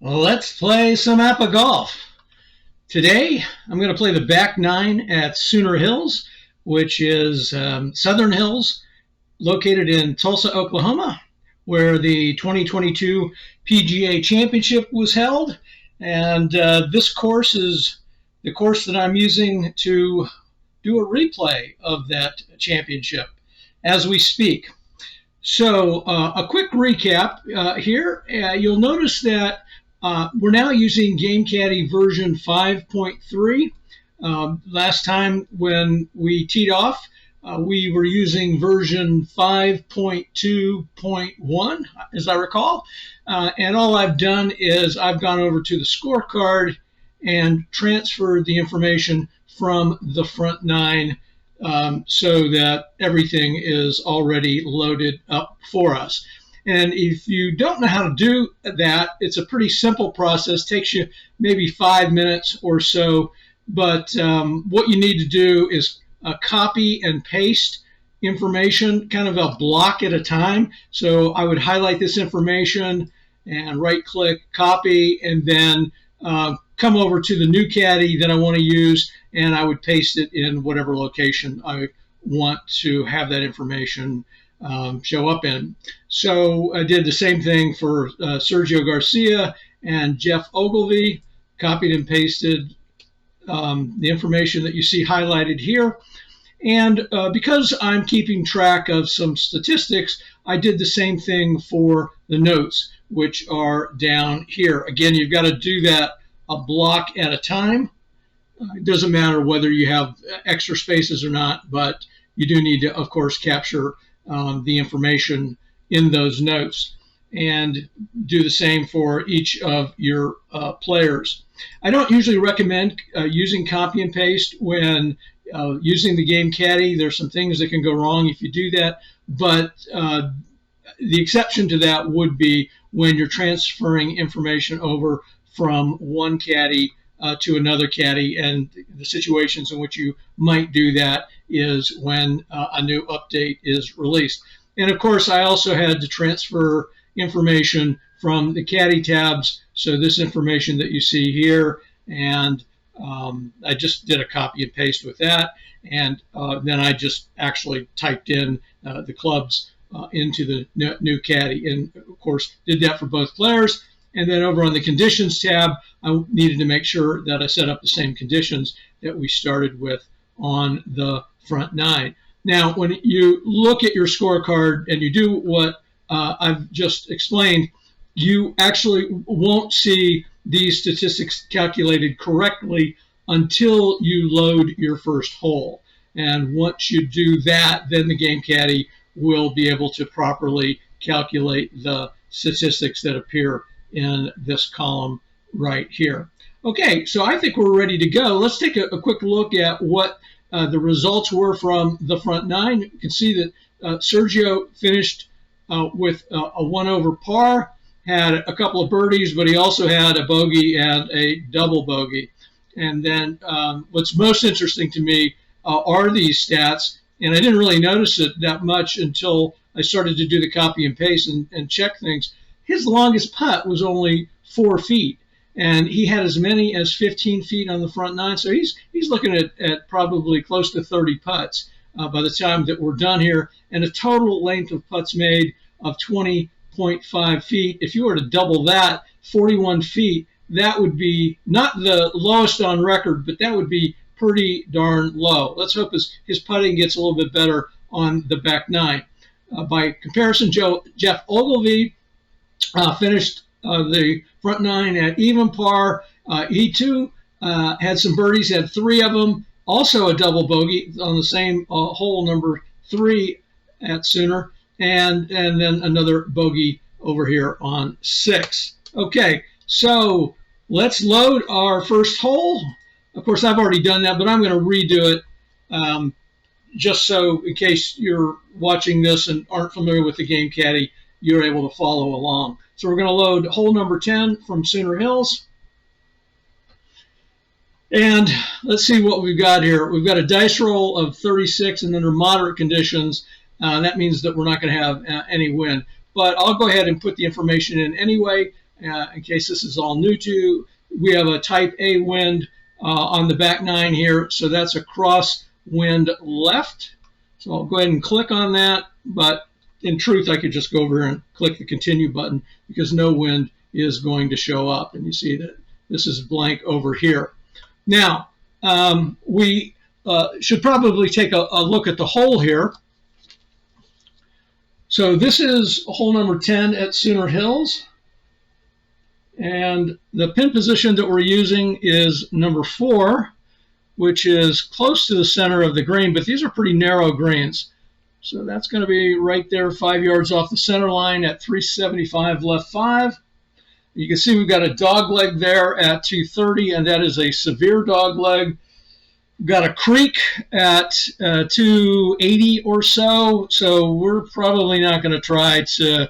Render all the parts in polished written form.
Let's play some APBA golf. Today, I'm going to play the back nine at Sooner Hills, which is Southern Hills, located in Tulsa, Oklahoma, where the 2022 PGA Championship was held. And this course is the course that I'm using to do a replay of that championship as we speak. So a quick recap here. You'll notice that we're now using Caddie version 5.3. Last time when we teed off, we were using version 5.2.1, as I recall. And all I've done is I've gone over to the scorecard and transferred the information from the front nine so that everything is already loaded up for us. And if you don't know how to do that, it's a pretty simple process. Takes you maybe 5 minutes or so. But what you need to do is copy and paste information, kind of a block at a time. So I would highlight this information and right-click, copy, and then come over to the new Caddie that I want to use, and I would paste it in whatever location I want to have that information show up in. So I did the same thing for Sergio Garcia and Geoff Ogilvy, copied and pasted the information that you see highlighted here. And because I'm keeping track of some statistics, I did the same thing for the notes, which are down here. Again, you've got to do that a block at a time. It doesn't matter whether you have extra spaces or not, but you do need to, of course, capture the information in those notes, and do the same for each of your players. I don't usually recommend using copy and paste when using the Caddie. There's some things that can go wrong if you do that, but the exception to that would be when you're transferring information over from one Caddie to another Caddie, and the situations in which you might do that is when a new update is released. And of course, I also had to transfer information from the Caddie tabs. So this information that you see here, and I just did a copy and paste with that, and then I just actually typed in the clubs into the new Caddie, and of course did that for both players. And then over on the conditions tab, I needed to make sure that I set up the same conditions that we started with on the front nine. Now, when you look at your scorecard and you do what I've just explained, you actually won't see these statistics calculated correctly until you load your first hole. And once you do that, then the Caddie will be able to properly calculate the statistics that appear in this column right here. Okay, so I think we're ready to go. Let's take a quick look at what the results were from the front nine. You can see that Sergio finished with a 1 over par, had a couple of birdies, but he also had a bogey and a double bogey. And then what's most interesting to me are these stats, and I didn't really notice it that much until I started to do the copy and paste and check things. His longest putt was only 4 feet, and he had as many as 15 feet on the front nine. So he's looking at probably close to 30 putts by the time that we're done here, and a total length of putts made of 20.5 feet. If you were to double that, 41 feet, that would be not the lowest on record, but that would be pretty darn low. Let's hope his putting gets a little bit better on the back nine. By comparison, Geoff Ogilvy finished the front nine at even par. He too had some birdies, had 3 of them, also a double bogey on the same hole number 3 at Sooner, and then another bogey over here on 6. Okay, so let's load our first hole. Of course, I've already done that, but I'm going to redo it just so in case you're watching this and aren't familiar with the Caddie, you're able to follow along. So we're going to load hole number 10 from Sooner Hills. And let's see what we've got here. We've got a dice roll of 36, and under moderate conditions, that means that we're not going to have any wind. But I'll go ahead and put the information in anyway. in case this is all new to you. We have a type A wind on the back nine here, so that's a crosswind left. So I'll go ahead and click on that, but in truth, I could just go over and click the continue button because no wind is going to show up. And you see that this is blank over here. Now, we should probably take a look at the hole here. So this is hole number 10 at Sooner Hills. And the pin position that we're using is number 4, which is close to the center of the green, but these are pretty narrow greens. So that's going to be right there, 5 yards off the center line at 375 left 5. You can see we've got a dog leg there at 230, and that is a severe dog leg. We've got a creek at 280 or so, so we're probably not going to try to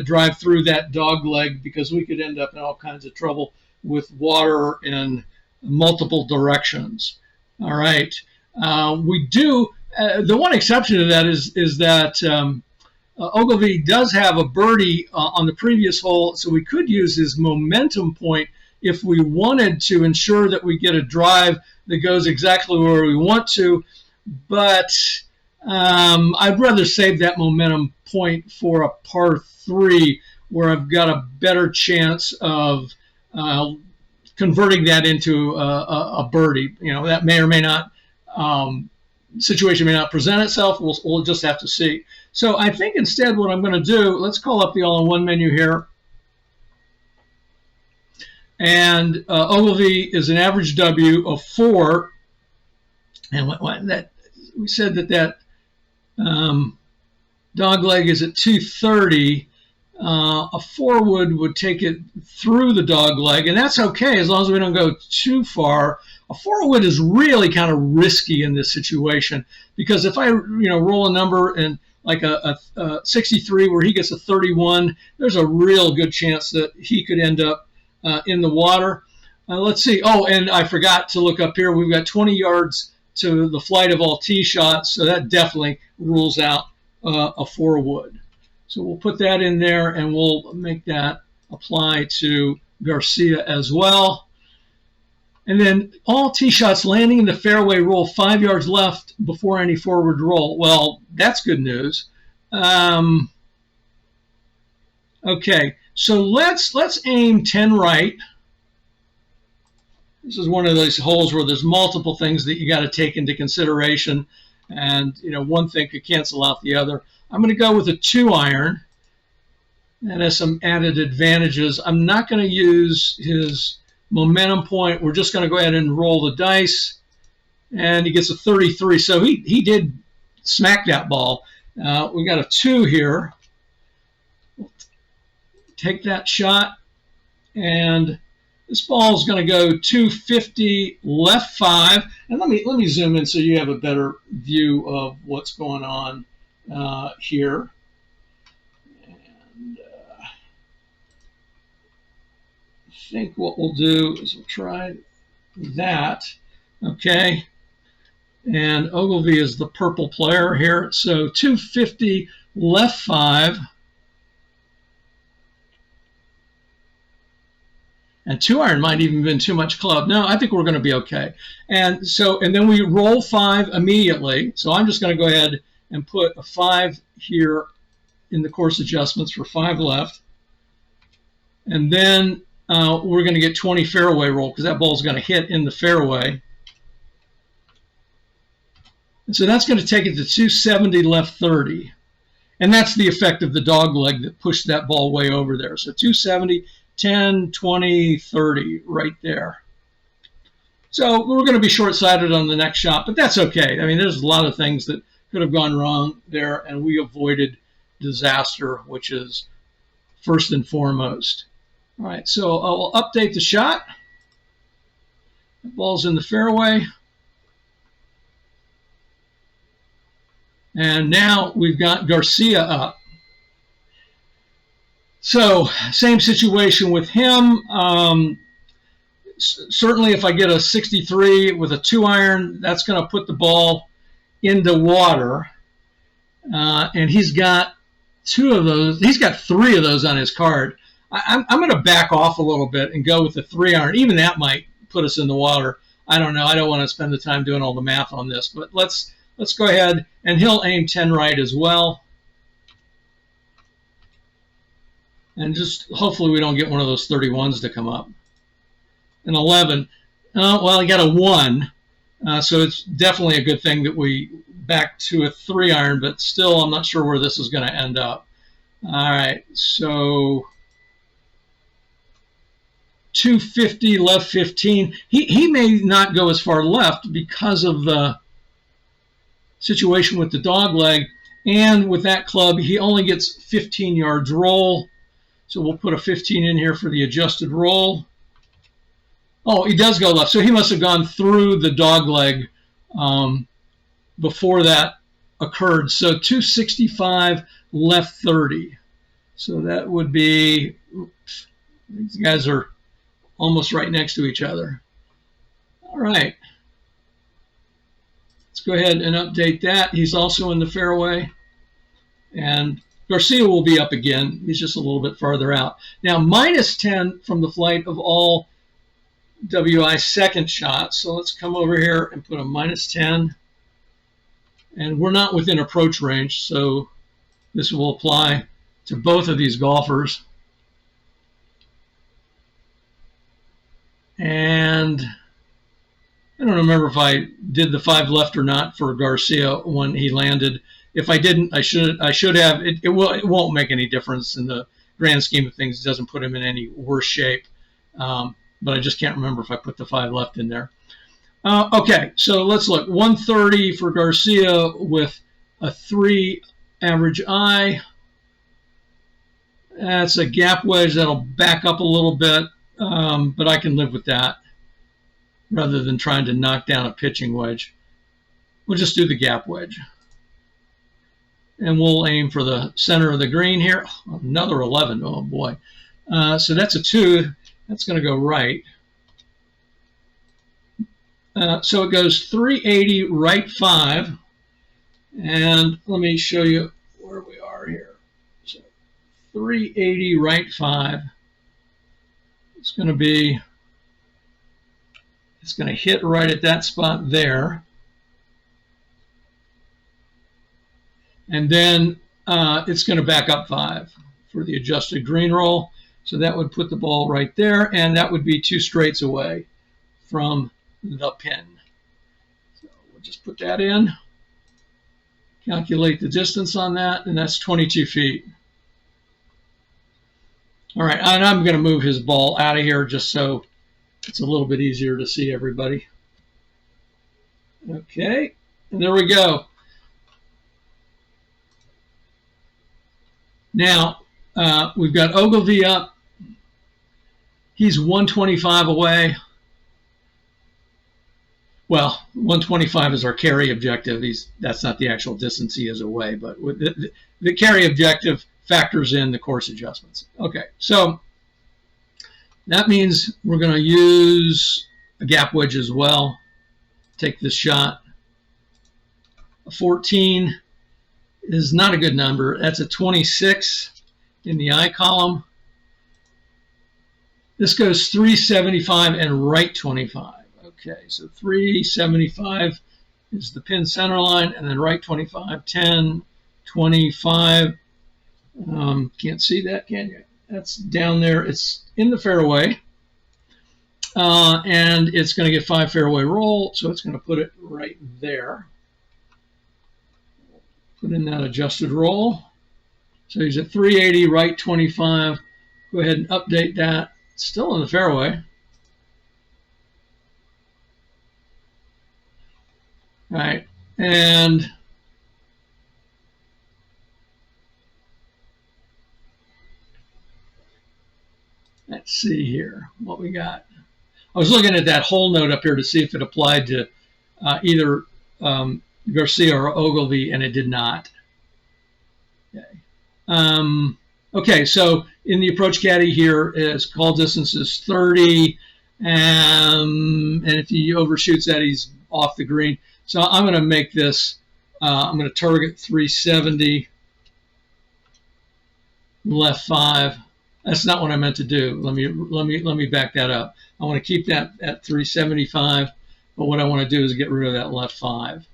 drive through that dog leg because we could end up in all kinds of trouble with water in multiple directions. All right. We do, the one exception to that is that Ogilvy does have a birdie on the previous hole, so we could use his momentum point if we wanted to ensure that we get a drive that goes exactly where we want to. But I'd rather save that momentum point for a par 3 where I've got a better chance of converting that into a birdie. You know, that may or may not, situation may not present itself. We'll just have to see. So I think instead what I'm going to do, let's call up the all-in-one menu here. And Ogilvy is an average W of 4. And we said that dog leg is at 230. A 4 would take it through the dog leg, and that's okay as long as we don't go too far. A 4 wood is really kind of risky in this situation because if I roll a number and like a 63 where he gets a 31, there's a real good chance that he could end up in the water. Let's see. Oh, and I forgot to look up here. We've got 20 yards to the flight of all tee shots, so that definitely rules out a 4 wood. So we'll put that in there, and we'll make that apply to Garcia as well. And then all tee shots landing in the fairway roll 5 yards left before any forward roll. Well, that's good news. Okay, so let's aim 10 right. This is one of those holes where there's multiple things that you got to take into consideration, and one thing could cancel out the other. I'm going to go with a 2-iron. That has some added advantages. I'm not going to use his momentum point. We're just going to go ahead and roll the dice. And he gets a 33. So he did smack that ball. We got a 2 here. Take that shot. And this ball is going to go 250 left 5. And let me zoom in so you have a better view of what's going on here. And I think what we'll do is we'll try that. Okay. And Ogilvy is the purple player here. So 250 left 5. And 2-iron might even have been too much club. No, I think we're going to be okay. And then we roll 5 immediately. So I'm just going to go ahead and put a 5 here in the course adjustments for 5 left. And then we're going to get 20 fairway roll because that ball is going to hit in the fairway. And so that's going to take it to 270 left 30. And that's the effect of the dog leg that pushed that ball way over there. So 270, 10, 20, 30 right there. So we're going to be short-sighted on the next shot, but that's okay. I mean, there's a lot of things that could have gone wrong there, and we avoided disaster, which is first and foremost. All right, so I'll update the shot. The ball's in the fairway. And now we've got Garcia up. So same situation with him. Certainly if I get a 63 with a 2-iron, that's going to put the ball into water. And he's got 2 of those. He's got 3 of those on his card. I'm going to back off a little bit and go with the 3-iron. Even that might put us in the water. I don't know. I don't want to spend the time doing all the math on this, but let's go ahead, and he'll aim 10 right as well. And just hopefully we don't get one of those 31s to come up. An 11. Well, I got a 1. So it's definitely a good thing that we back to a 3-iron, but still I'm not sure where this is going to end up. All right, so 250, left 15. He may not go as far left because of the situation with the dog leg. And with that club, he only gets 15 yards roll. So we'll put a 15 in here for the adjusted roll. Oh, he does go left. So he must have gone through the dog leg before that occurred. So 265, left 30. So that would be, oops, these guys are almost right next to each other. All right. Let's go ahead and update that. He's also in the fairway. And Garcia will be up again. He's just a little bit farther out. Now, minus 10 from the flight of all WI second shots. So let's come over here and put a minus 10. And we're not within approach range, so this will apply to both of these golfers. And I don't remember if I did the 5 left or not for Garcia when he landed. If I didn't, I should have. It won't make any difference in the grand scheme of things. It doesn't put him in any worse shape. But I just can't remember if I put the 5 left in there. Okay, so let's look. 130 for Garcia with a 3 average eye. That's a gap wedge. That'll back up a little bit, but I can live with that rather than trying to knock down a pitching wedge. We'll just do the gap wedge. And we'll aim for the center of the green here. Another 11. Oh, boy. So that's a 2. That's going to go right. So it goes 380, right 5. And let me show you where we are here. So 380, right 5. It's going to hit right at that spot there. And then it's going to back up 5 for the adjusted green roll. So that would put the ball right there, and that would be 2 straights away from the pin. So we'll just put that in, calculate the distance on that, and that's 22 feet. All right, and I'm going to move his ball out of here just so it's a little bit easier to see everybody. Okay, and there we go. Now, we've got Ogilvy up. He's 125 away. Well, 125 is our carry objective. That's not the actual distance he is away, but the carry objective factors in the course adjustments. Okay, so that means we're going to use a gap wedge as well. Take this shot. A 14 is not a good number. That's a 26 in the I column. This goes 375 and right 25. Okay, so 375 is the pin center line, and then right 25, 10, 25. Can't see that, can you? That's down there. It's in the fairway, and it's going to get 5 fairway roll, so it's going to put it right there. Put in that adjusted roll. So he's at 380, right 25. Go ahead and update that. Still in the fairway. All right, and let's see here what we got. I was looking at that hole note up here to see if it applied to either Garcia or Ogilvy, and it did not. Okay. Okay, so in the approach caddy here, his call distance is 30, and if he overshoots that, he's off the green. So I'm going to make this, I'm going to target 370, left 5. That's not what I meant to do. Let me back that up. I want to keep that at 375, but what I want to do is get rid of that left 5.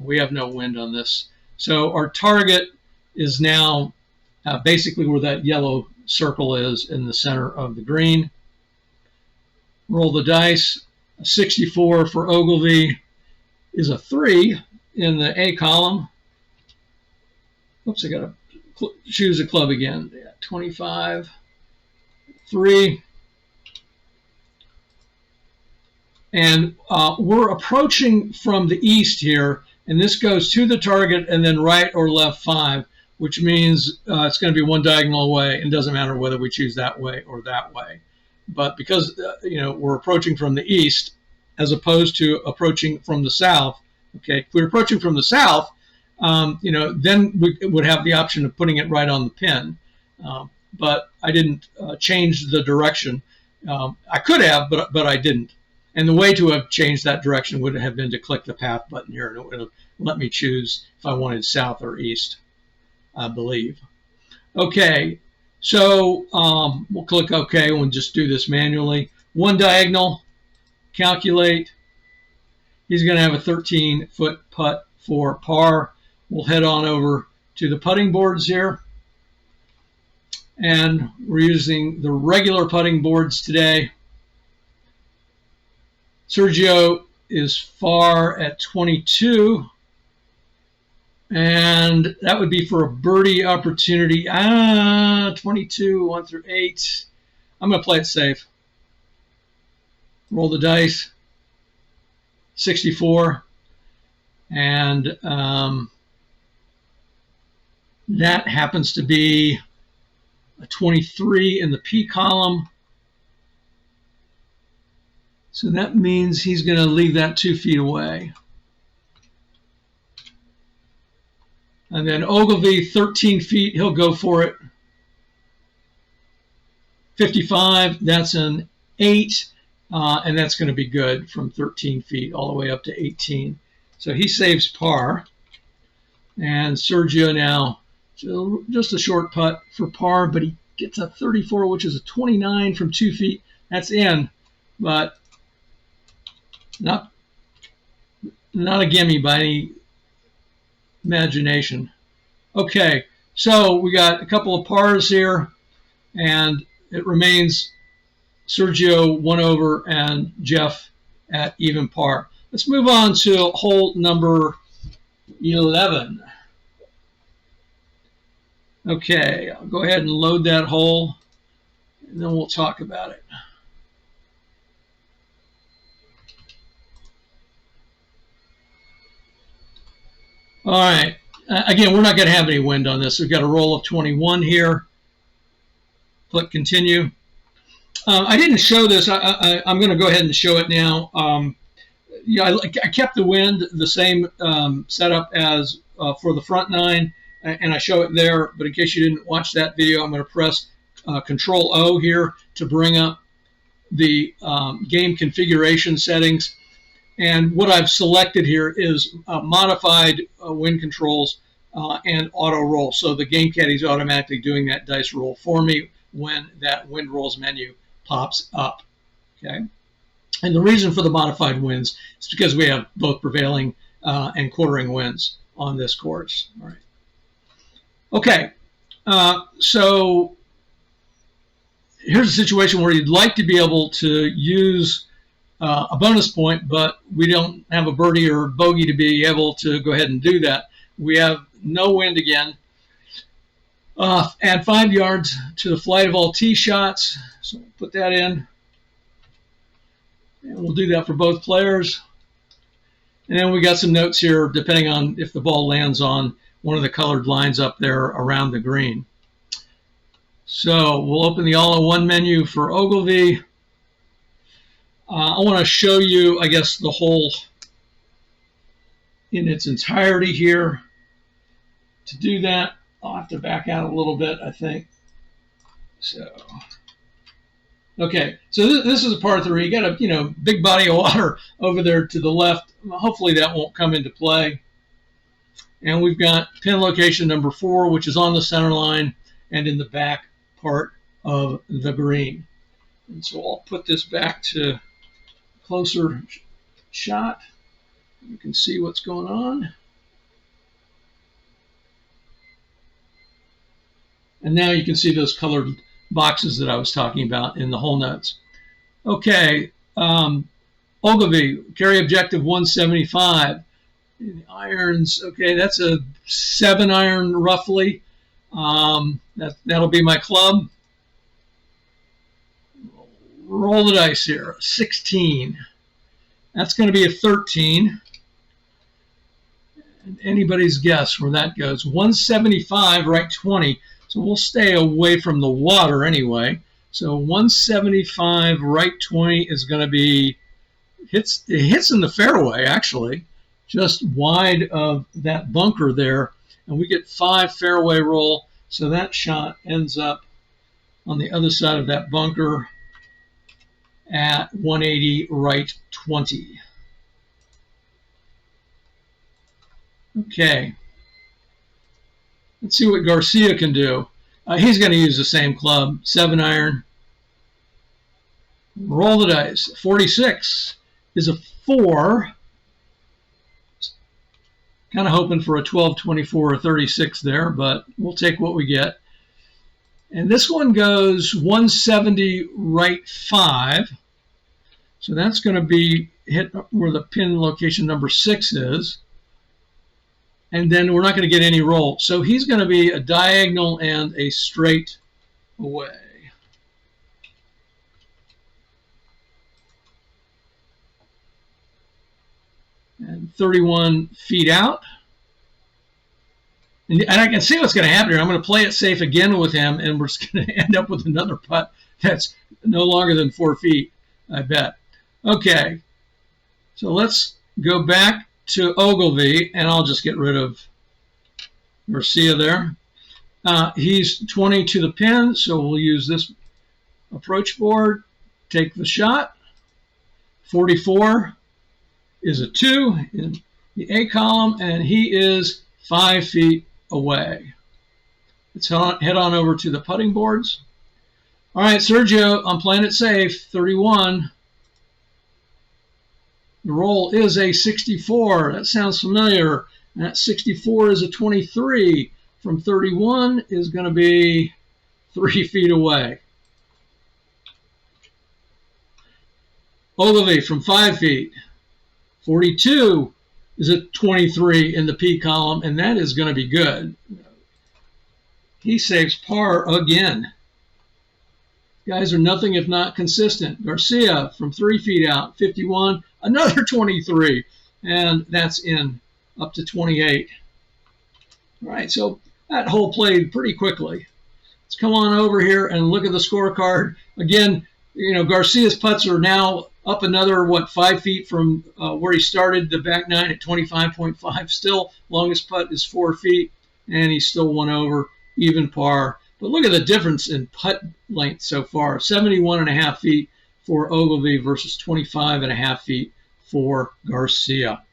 We have no wind on this. So our target is now basically where that yellow circle is in the center of the green. Roll the dice. A 64 for Ogilvy is a 3 in the A column. Oops, I got to choose a club again. 25, 3. And we're approaching from the east here, and this goes to the target and then right or left 5, which means it's going to be one diagonal away, and it doesn't matter whether we choose that way or that way. But because we're approaching from the east as opposed to approaching from the south, okay, if we're approaching from the south, then we would have the option of putting it right on the pin. But I didn't change the direction. I could have, but I didn't. And the way to have changed that direction would have been to click the path button here, and it would have let me choose if I wanted south or east, I believe. Okay, so we'll click OK, and we'll just do this manually. One diagonal, calculate. He's going to have a 13-foot putt for par. We'll head on over to the putting boards here. And we're using the regular putting boards today. Sergio is far at 22, and that would be for a birdie opportunity. 22, 1 through 8. I'm going to play it safe. Roll the dice. 64, and that happens to be a 23 in the P column. So that means he's going to leave that 2 feet away. And then Ogilvy, 13 feet, he'll go for it. 55, that's an 8, and that's going to be good from 13 feet all the way up to 18. So he saves par. And Sergio now, just a short putt for par, but he gets a 34, which is a 29 from 2 feet. That's in, but not a gimme by any imagination. Okay, so we got a couple of pars here, and it remains Sergio 1 over and Geoff at even par. Let's move on to hole number 11. Okay, I'll go ahead and load that hole, and then we'll talk about it. All right. Again, we're not going to have any wind on this. We've got a roll of 21 here. Click continue. I didn't show this. I'm going to go ahead and show it now. I kept the wind the same setup as for the front 9, and I show it there. But in case you didn't watch that video, I'm going to press Control O here to bring up the game configuration settings. And what I've selected here is modified wind controls and auto roll. So the Game Caddie is automatically doing that dice roll for me when that wind rolls menu pops up. Okay. And the reason for the modified winds is because we have both prevailing and quartering winds on this course. All right. Okay. So here's a situation where you'd like to be able to use a bonus point, but we don't have a birdie or bogey to be able to go ahead and do that. We have no wind again. Add 5 yards to the flight of all tee shots. So we'll put that in. And we'll do that for both players. And then we got some notes here, depending on if the ball lands on one of the colored lines up there around the green. So we'll open the all-in-one menu for Ogilvy. I want to show you, I guess, the hole in its entirety here. To do that, I'll have to back out a little bit, I think. So, okay, so this is a par 3. You got a big body of water over there to the left. Hopefully that won't come into play. And we've got pin location number 4, which is on the center line and in the back part of the green. And so I'll put this back to closer shot. You can see what's going on. And now you can see those colored boxes that I was talking about in the hole notes. Okay, Ogilvy, carry objective 175. The irons, okay, that's a 7 iron roughly. That'll be my club. Roll the dice here, 16. That's going to be a 13. And anybody's guess where that goes. 175, right 20. So we'll stay away from the water anyway. So 175, right 20 is going to be, it hits in the fairway actually, just wide of that bunker there. And we get 5 fairway roll. So that shot ends up on the other side of that bunker at 180, right 20. Okay. Let's see what Garcia can do. He's going to use the same club, 7 iron. Roll the dice. 46 is a 4. Kind of hoping for a 12, 24, or 36 there, but we'll take what we get. And this one goes 170 right 5. So that's going to be hit where the pin location number 6 is. And then we're not going to get any roll. So he's going to be a diagonal and a straight away. And 31 feet out. And I can see what's going to happen here. I'm going to play it safe again with him, and we're just going to end up with another putt that's no longer than 4 feet, I bet. Okay, so let's go back to Ogilvy, and I'll just get rid of Garcia there. He's 20 to the pin, so we'll use this approach board, take the shot. 44 is a 2 in the A column, and he is 5 feet away. Let's head on over to the putting boards. All right, Sergio, I'm playing it safe, 31. The roll is a 64. That sounds familiar. And that 64 is a 23. From 31 is going to be 3 feet away. Ogilvy from 5 feet. 42 is a 23 in the P column, and that is going to be good. He saves par again. Guys are nothing if not consistent. Garcia from 3 feet out, 51, another 23, and that's in up to 28. All right, so that hole played pretty quickly. Let's come on over here and look at the scorecard. Again, you know, Garcia's putts are now up another, 5 feet from where he started the back nine at 25.5. Still, longest putt is 4 feet, and he's still 1 over, even par. But look at the difference in putt length so far. 71.5 feet for Ogilvy versus 25.5 feet for Garcia.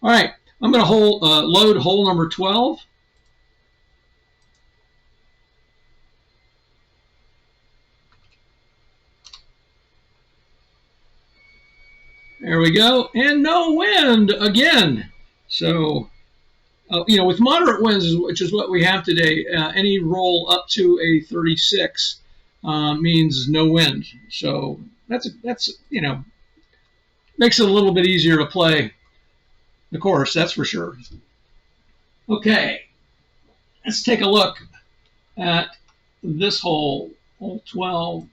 All right, I'm going to load hole number 12. There we go, and no wind again. So, you know, with moderate winds, which is what we have today, any roll up to a 36 means no wind. So that's you know, makes it a little bit easier to play the course, that's for sure. Okay, let's take a look at this hole, hole 12.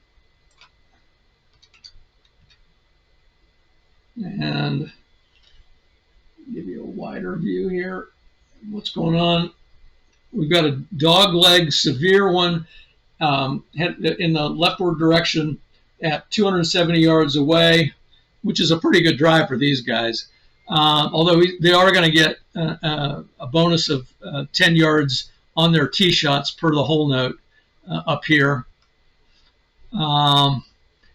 And give you a wider view here. What's going on? We've got a dogleg severe one in the leftward direction at 270 yards away, which is a pretty good drive for these guys. Although they are going to get a bonus of 10 yards on their tee shots per the hole note up here. And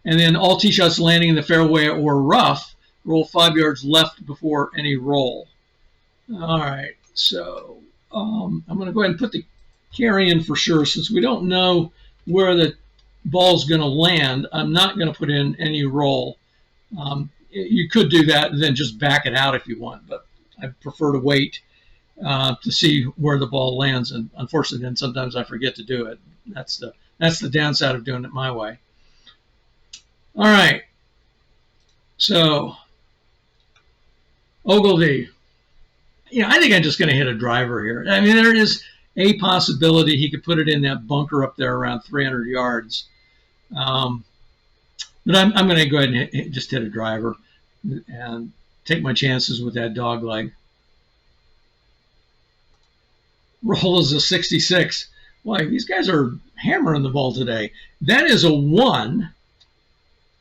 then all tee shots landing in the fairway or rough roll 5 yards left before any roll. All right, so I'm going to go ahead and put the carry in for sure, since we don't know where the ball's going to land, I'm not going to put in any roll. You could do that and then just back it out if you want, but I prefer to wait to see where the ball lands. And unfortunately, then sometimes I forget to do it. That's the downside of doing it my way. All right. So Ogilvy, I think I'm just going to hit a driver here. I mean, there is a possibility he could put it in that bunker up there around 300 yards. But I'm going to go ahead and just hit a driver and take my chances with that dog leg. Roll is a 66. Boy, these guys are hammering the ball today. That is a 1.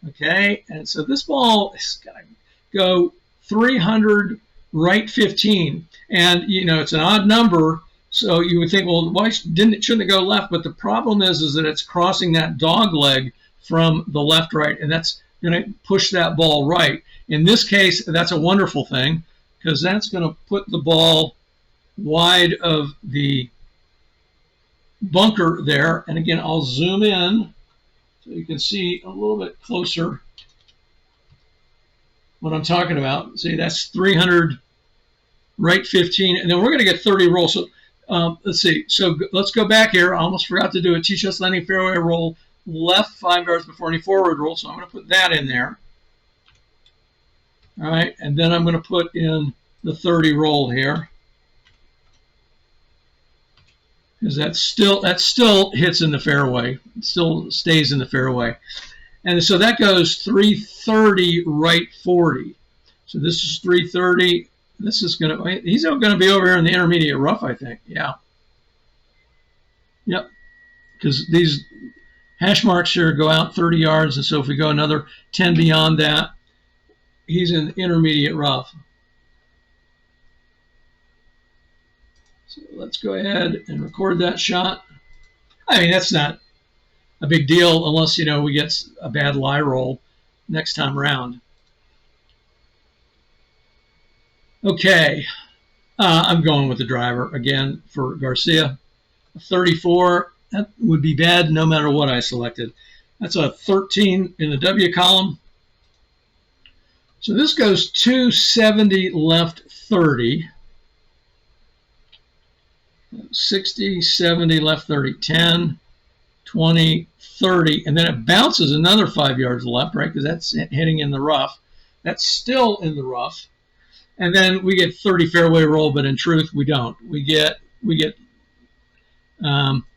Okay, and so this ball is going to go 300, right 15. And, it's an odd number, so you would think, well, why shouldn't it go left? But the problem is that it's crossing that dog leg from the left, right, and that's going to push that ball right. In this case, that's a wonderful thing because that's going to put the ball wide of the bunker there. And again, I'll zoom in so you can see a little bit closer what I'm talking about. See, that's 300, right 15, and then we're going to get 30 rolls. So let's see. So let's go back here. I almost forgot to do a tee-shot landing fairway roll left 5 yards before any forward roll, so I'm going to put that in there. All right, and then I'm going to put in the 30 roll here because that still hits in the fairway. It still stays in the fairway. And so that goes 330, right 40. So this is 330. This is he's going to be over here in the intermediate rough, I think. Yeah. Yep. Because these hash marks here go out 30 yards, and so if we go another 10 beyond that, he's in intermediate rough. So let's go ahead and record that shot. I mean, that's not a big deal unless, we get a bad lie roll next time around. Okay, I'm going with the driver again for Garcia. 34, that would be bad no matter what I selected. That's a 13 in the W column. So this goes 270 left 30. 60, 70 left 30, 10, 20, 30, and then it bounces another 5 yards left, right? Because that's hitting in the rough. That's still in the rough. And then we get 30 fairway roll, but in truth, we don't. We get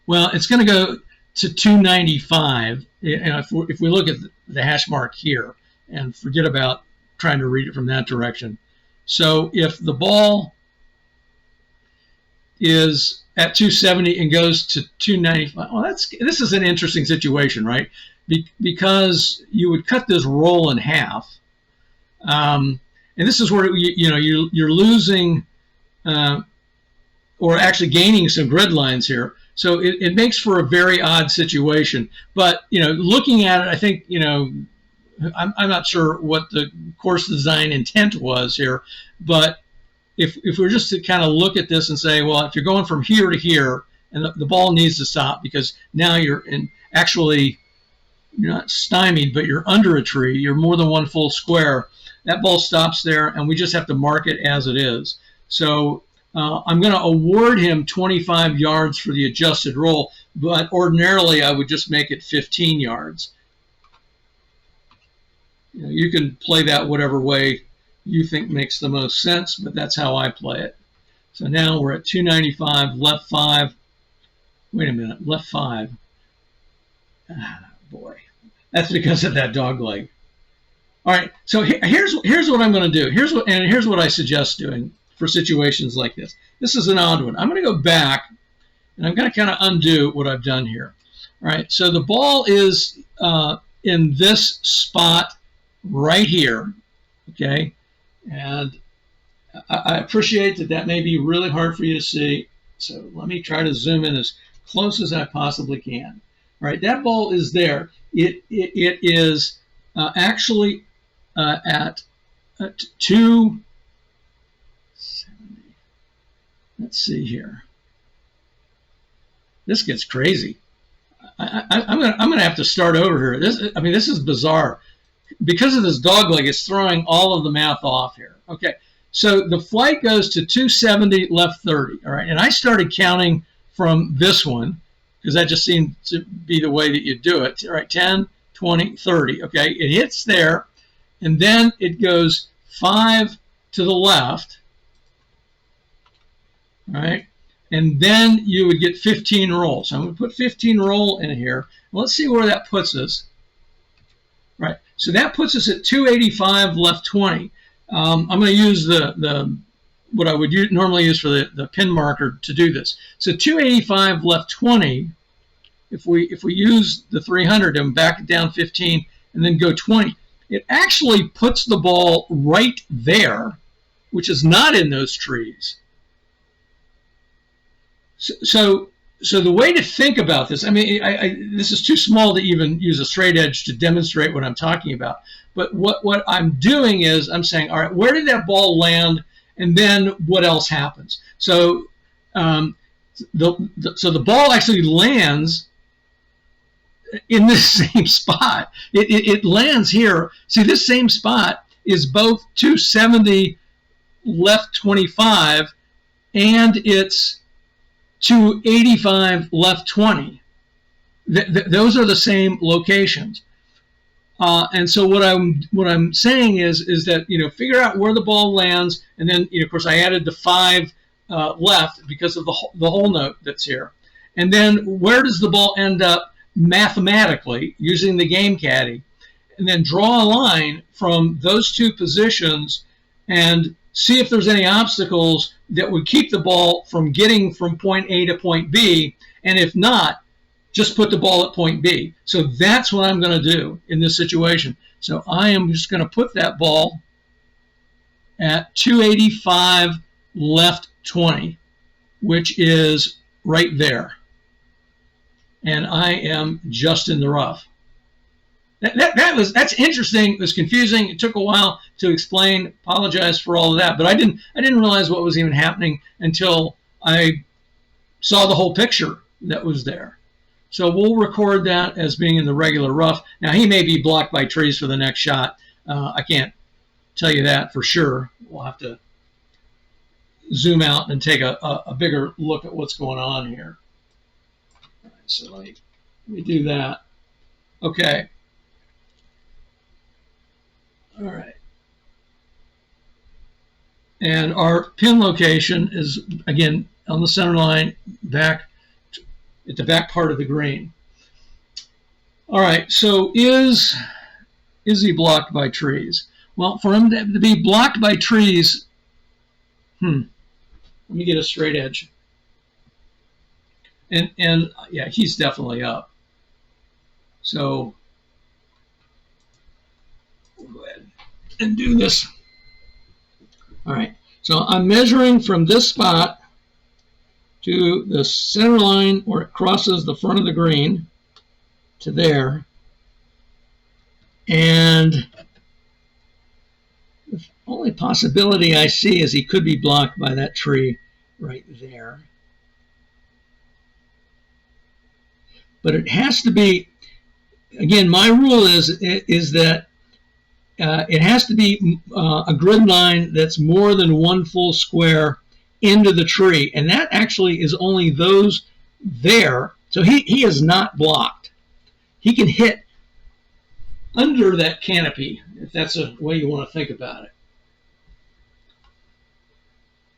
well, it's going to go to 295. And if we look at the hash mark here and forget about trying to read it from that direction. So if the ball is at 270 and goes to 295, well, this is an interesting situation, right? Because you would cut this roll in half. And this is where you're losing or actually gaining some grid lines here. So it makes for a very odd situation. But looking at it, I think I'm not sure what the course design intent was here. But if we're just to kind of look at this and say, well, if you're going from here to here, and the ball needs to stop because now you're not stymied, but you're under a tree. You're more than one full square. That ball stops there, and we just have to mark it as it is. So I'm going to award him 25 yards for the adjusted roll, but ordinarily I would just make it 15 yards. You can play that whatever way you think makes the most sense, but that's how I play it. So now we're at 295, left 5. Wait a minute, left 5. Ah, boy. That's because of that dog leg. All right, so here's what I'm going to do. Here's what I suggest doing for situations like this. This is an odd one. I'm going to go back, and I'm going to kind of undo what I've done here. All right, so the ball is in this spot right here, okay? And I appreciate that may be really hard for you to see, so let me try to zoom in as close as I possibly can. All right, that ball is there. It is actually at 270. Let's see here. This gets crazy. I'm gonna have to start over here. This is bizarre. Because of this dog leg, it's throwing all of the math off here. Okay, so the flight goes to 270, left 30. All right, and I started counting from this one because that just seemed to be the way that you do it. All right, 10, 20, 30. Okay, it hits there, and then it goes 5 to the left. All right, and then you would get 15 rolls. So I'm going to put 15 roll in here. Let's see where that puts us. Right, so that puts us at 285 left 20. I'm going to use the what I would normally use for the pin marker to do this. So 285 left 20. If we use the 300 and back it down 15 and then go 20, it actually puts the ball right there, which is not in those trees. So the way to think about this, I mean, this is too small to even use a straight edge to demonstrate what I'm talking about. But what I'm doing is I'm saying, all right, where did that ball land, and then what else happens? So the ball actually lands in this same spot. It lands here. See, this same spot is both 270 left 25, and it's 285 left 20. Those are the same locations. And so what I'm saying is that, you know, figure out where the ball lands, and then, you know, of course I added the 5 left because of the whole note that's here. And then where does the ball end up mathematically using the game caddy, and then draw a line from those two positions and see if there's any obstacles that would keep the ball from getting from point A to point B, and if not, just put the ball at point B. So that's what I'm going to do in this situation. So I am just going to put that ball at 285 left 20, which is right there. And I am just in the rough. That's interesting. It was confusing. It took a while to explain. Apologize for all of that, but I didn't realize what was even happening until I saw the whole picture that was there. So we'll record that as being in the regular rough. Now he may be blocked by trees for the next shot. I can't tell you that for sure. We'll have to zoom out and take a bigger look at what's going on here. All right, so let me do that. Okay. All right. And our pin location is, again, on the center line, back at the back part of the green. All right, so is he blocked by trees? Well, for him to be blocked by trees, let me get a straight edge. And yeah, he's definitely up. So we'll go ahead and do this. All right, so I'm measuring from this spot to the center line where it crosses the front of the green to there. And the only possibility I see is he could be blocked by that tree right there. But it has to be, again, my rule is that it has to be a grid line that's more than one full square into the tree, and that actually is only those there. So he is not blocked. He can hit under that canopy, if that's a way you want to think about it.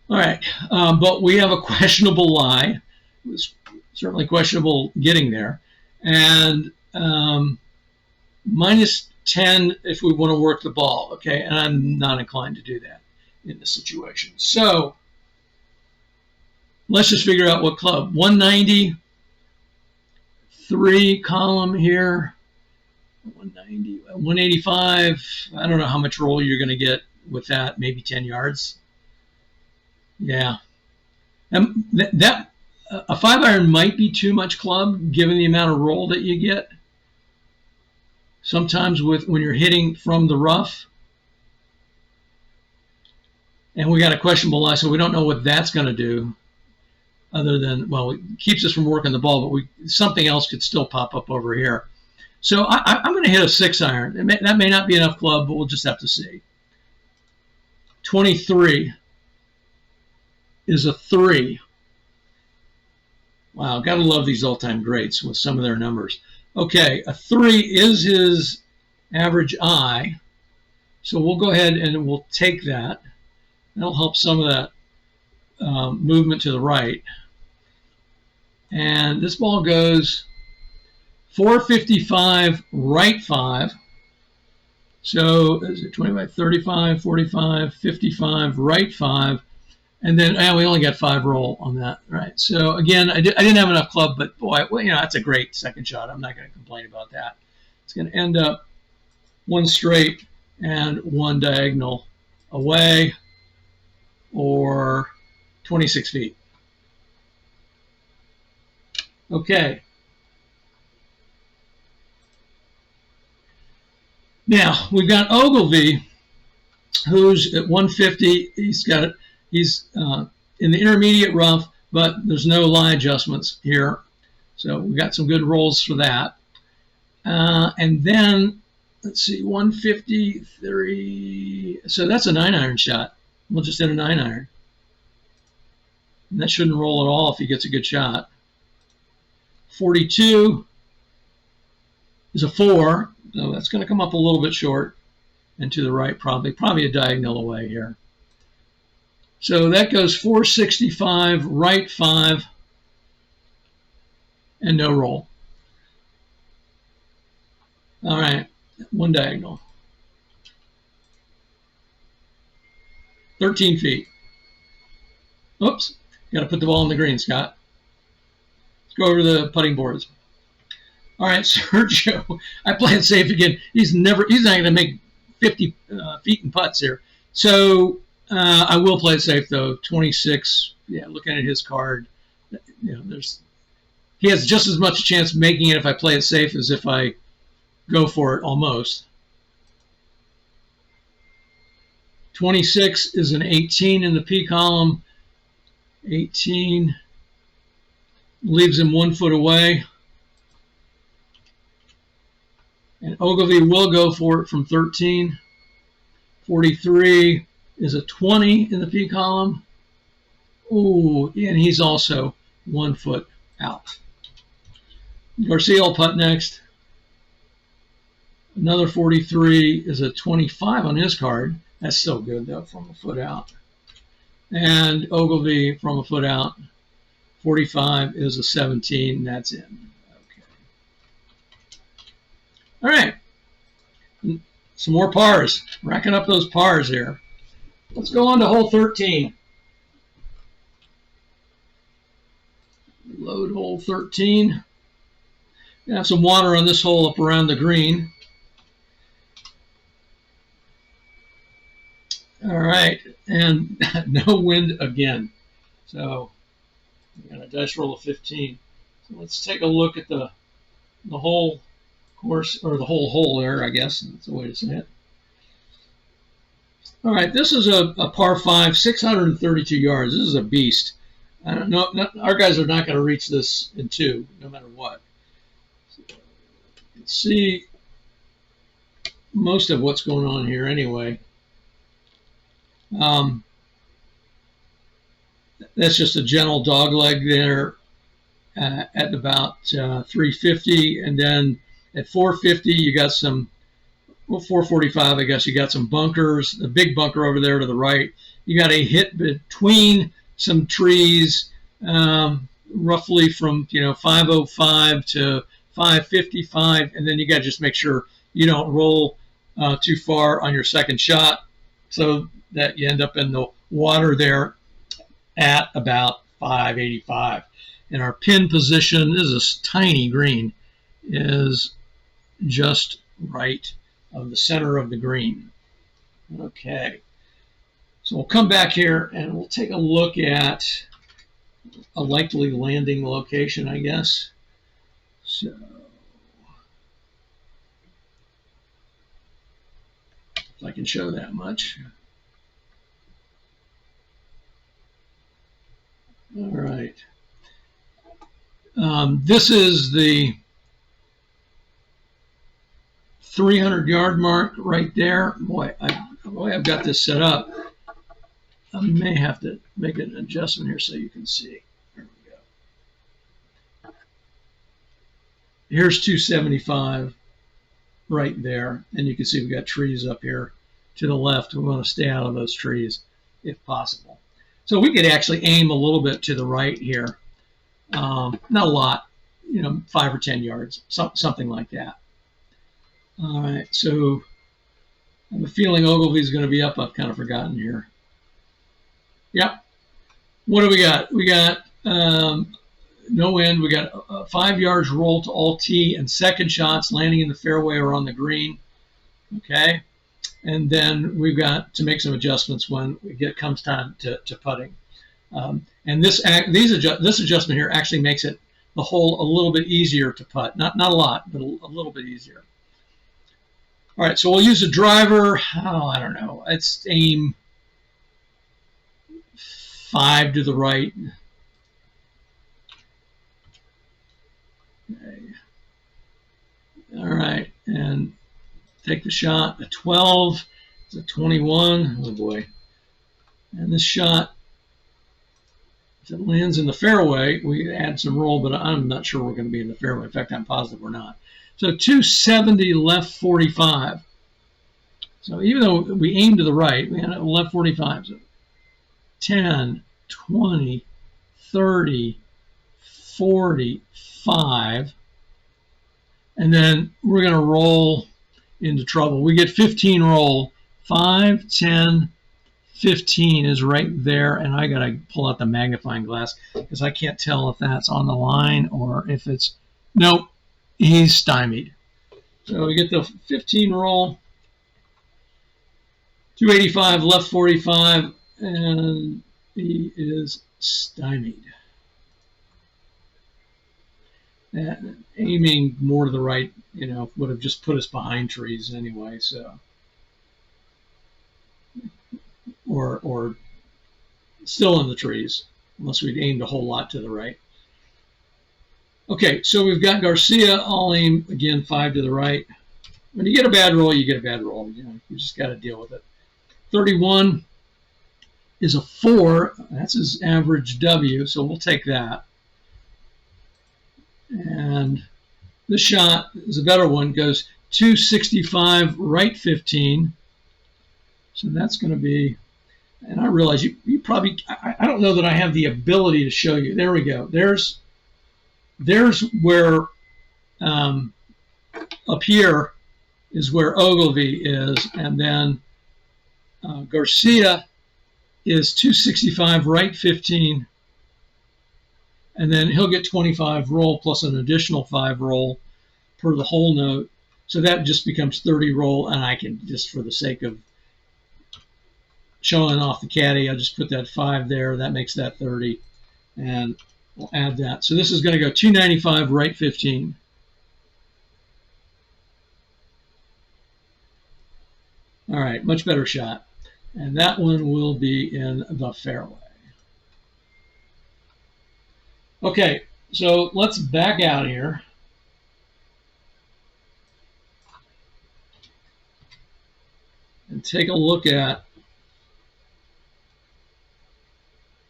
All right, but we have a questionable lie. It was certainly questionable getting there, and minus 10 if we want to work the ball, okay? And I'm not inclined to do that in this situation. So let's just figure out what club. 190, 3 column here, 190, 185. I don't know how much roll you're going to get with that, maybe 10 yards. Yeah. And a 5-iron might be too much club given the amount of roll that you get. Sometimes when you're hitting from the rough. And we got a questionable lie, so we don't know what that's going to do. other than, well, it keeps us from working the ball, but something else could still pop up over here. So I'm going to hit a 6-iron. That may not be enough club, but we'll just have to see. 23 is a 3. Wow, gotta love these all-time greats with some of their numbers. Okay, a 3 is his average eye, so we'll go ahead and we'll take that. That'll help some of that movement to the right. And this ball goes 455, right 5. So is it 25, 35, 45, 55, right 5. And then we only got 5 roll on that, right? So again, I didn't have enough club, but boy, well, that's a great second shot. I'm not going to complain about that. It's going to end up 1 straight and 1 diagonal away, or 26 feet. Okay. Now we've got Ogilvy, who's at 150. He's in the intermediate rough, but there's no lie adjustments here. So we got some good rolls for that. And then, let's see, 153. So that's a 9-iron shot. We'll just hit a 9-iron. And that shouldn't roll at all if he gets a good shot. 42 is a 4. So that's going to come up a little bit short and to the right, probably a diagonal away here. So that goes 465, right 5, and no roll. All right, 1 diagonal. 13 feet. Oops, got to put the ball in the green, Scott. Let's go over to the putting boards. All right, Sergio, I play it safe again. He's not going to make 50 feet in putts here. So I will play it safe though. 26. Yeah, looking at his card, he has just as much chance of making it if I play it safe as if I go for it almost. 26 is an 18 in the P column. 18 leaves him 1 foot away. And Ogilvy will go for it from 13. 43 is a 20 in the P column. Ooh, and he's also 1 foot out. Garcia will putt next. Another 43 is a 25 on his card. That's still good, though, from a foot out. And Ogilvy from a foot out. 45 is a 17. That's in. All right, some more pars. Racking up those pars here. Let's go on to hole 13. Load hole 13. We have some water on this hole up around the green. All right, and no wind again. So we got a dice roll of 15. So let's take a look at the whole course, or the whole hole there, I guess. That's the way to say it. All right, this is a par 5, 632 yards. This is a beast. I don't know. Our guys are not going to reach this in 2, no matter what. So, you can see most of what's going on here anyway. That's just a gentle dog leg there at about 350, and then at 450 you got some, well, 445 I guess, you got some bunkers. The big bunker over there to the right. You got a hit between some trees, roughly from 505 to 555, and then you got to just make sure you don't roll too far on your second shot, so that you end up in the water there at about 585. And our pin position, this is a tiny green, is just right of the center of the green. Okay, so we'll come back here and we'll take a look at a likely landing location, I guess. So if I can show that much. All right. This is the 300-yard mark right there. Boy, I've got this set up. I may have to make an adjustment here so you can see. There we go. Here's 275 right there, and you can see we've got trees up here to the left. We want to stay out of those trees if possible. So we could actually aim a little bit to the right here. Not a lot, 5 or 10 yards, something like that. All right, so I have a feeling Ogilvy's going to be up. I've kind of forgotten here. Yep. What do we got? We got no wind. We got 5 yards roll to all tee and second shots landing in the fairway or on the green. Okay. And then we've got to make some adjustments when comes time to putting. And this adjustment here actually makes the hole a little bit easier to putt. Not a lot, but a little bit easier. All right, so we'll use a driver. Oh, I don't know. Let's aim 5 to the right. Okay. All right, and take the shot. A 12. It's a 21. Oh boy. And this shot, if it lands in the fairway, we add some roll, but I'm not sure we're going to be in the fairway. In fact, I'm positive we're not. So 270 left 45. So even though we aim to the right, we had a left 45. So 10, 20, 30, 45. And then we're going to roll into trouble. We get 15 roll. 5, 10, 15 is right there. And I got to pull out the magnifying glass because I can't tell if that's on the line or if it's, nope. He's stymied. So we get the 15 roll, 285 left 45, and he is stymied. And aiming more to the right, would have just put us behind trees anyway. So, or still in the trees, unless we'd aimed a whole lot to the right. Okay, so we've got Garcia. I'll aim, again, 5 to the right. When you get a bad roll, you get a bad roll. You just got to deal with it. 31 is a 4. That's his average W, so we'll take that. And this shot is a better one. Goes 265 right 15. So that's going to be, and I realize you probably, I don't know that I have the ability to show you. There we go. There's where, up here is where Ogilvy is, and then Garcia is 265 right 15, and then he'll get 25 roll plus an additional 5 roll per the hole note. So that just becomes 30 roll, and I can, just for the sake of showing off the caddy, I'll just put that 5 there. That makes that 30, and we'll add that. So this is going to go 295 right 15. All right, much better shot. And that one will be in the fairway. Okay, so let's back out here. And take a look at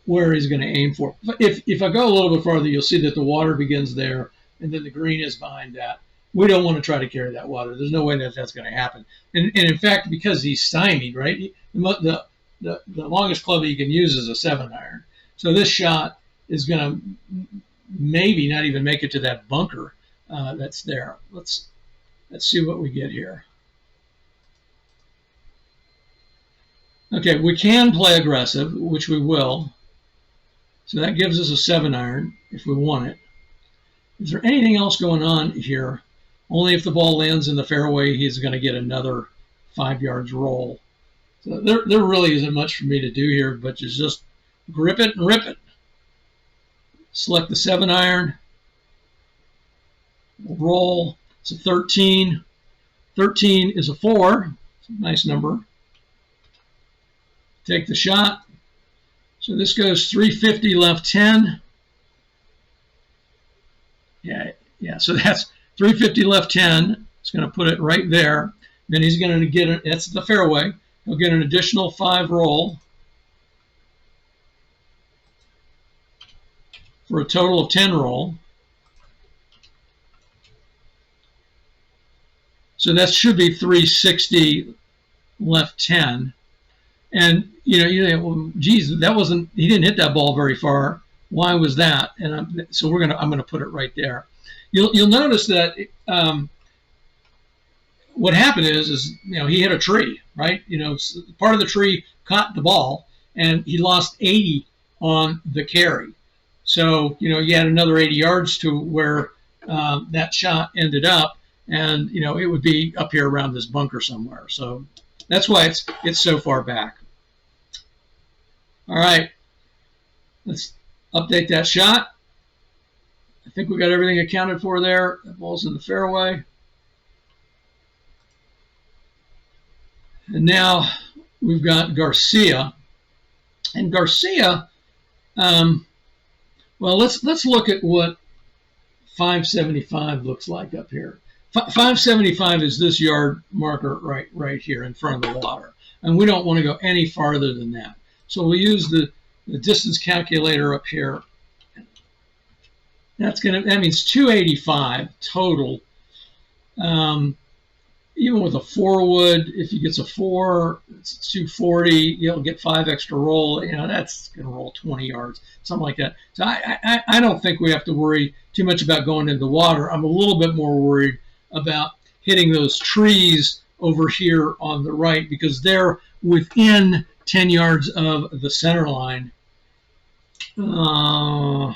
where he's going to aim for. If I go a little bit farther, you'll see that the water begins there, and then the green is behind that. We don't want to try to carry that water. There's no way that that's going to happen. And in fact, because he's stymied, right, the longest club he can use is a 7-iron. So this shot is going to maybe not even make it to that bunker that's there. Let's see what we get here. Okay, we can play aggressive, which we will. So that gives us a 7-iron if we want it. Is there anything else going on here? Only if the ball lands in the fairway, he's going to get another 5 yards roll. So there really isn't much for me to do here, but just grip it and rip it. Select the 7-iron. Roll. It's a 13. 13 is a 4. It's a nice number. Take the shot. So this goes 350 left 10. Yeah, so that's 350 left 10. It's going to put it right there. Then he's going to get it. That's the fairway. He'll get an additional 5 roll for a total of 10 roll. So that should be 360 left 10. And well, geez, that wasn't. He didn't hit that ball very far. Why was that? And I'm gonna put it right there. You'll notice that what happened is he hit a tree, right? Part of the tree caught the ball, and he lost 80 on the carry. So you had another 80 yards to where that shot ended up, and it would be up here around this bunker somewhere. So that's why it's so far back. All right, let's update that shot. I think we got everything accounted for there. That ball's in the fairway. And now we've got Garcia. And Garcia, well, let's look at what 575 looks like up here. 575 is this yard marker right here in front of the water. And we don't want to go any farther than that. So we'll use the distance calculator up here. That means 285 total. Even with a 4-wood, if he gets a 4, it's 240. You'll get 5 extra roll. That's going to roll 20 yards, something like that. So I don't think we have to worry too much about going into the water. I'm a little bit more worried about hitting those trees over here on the right because they're within 10 yards of the center line. I'll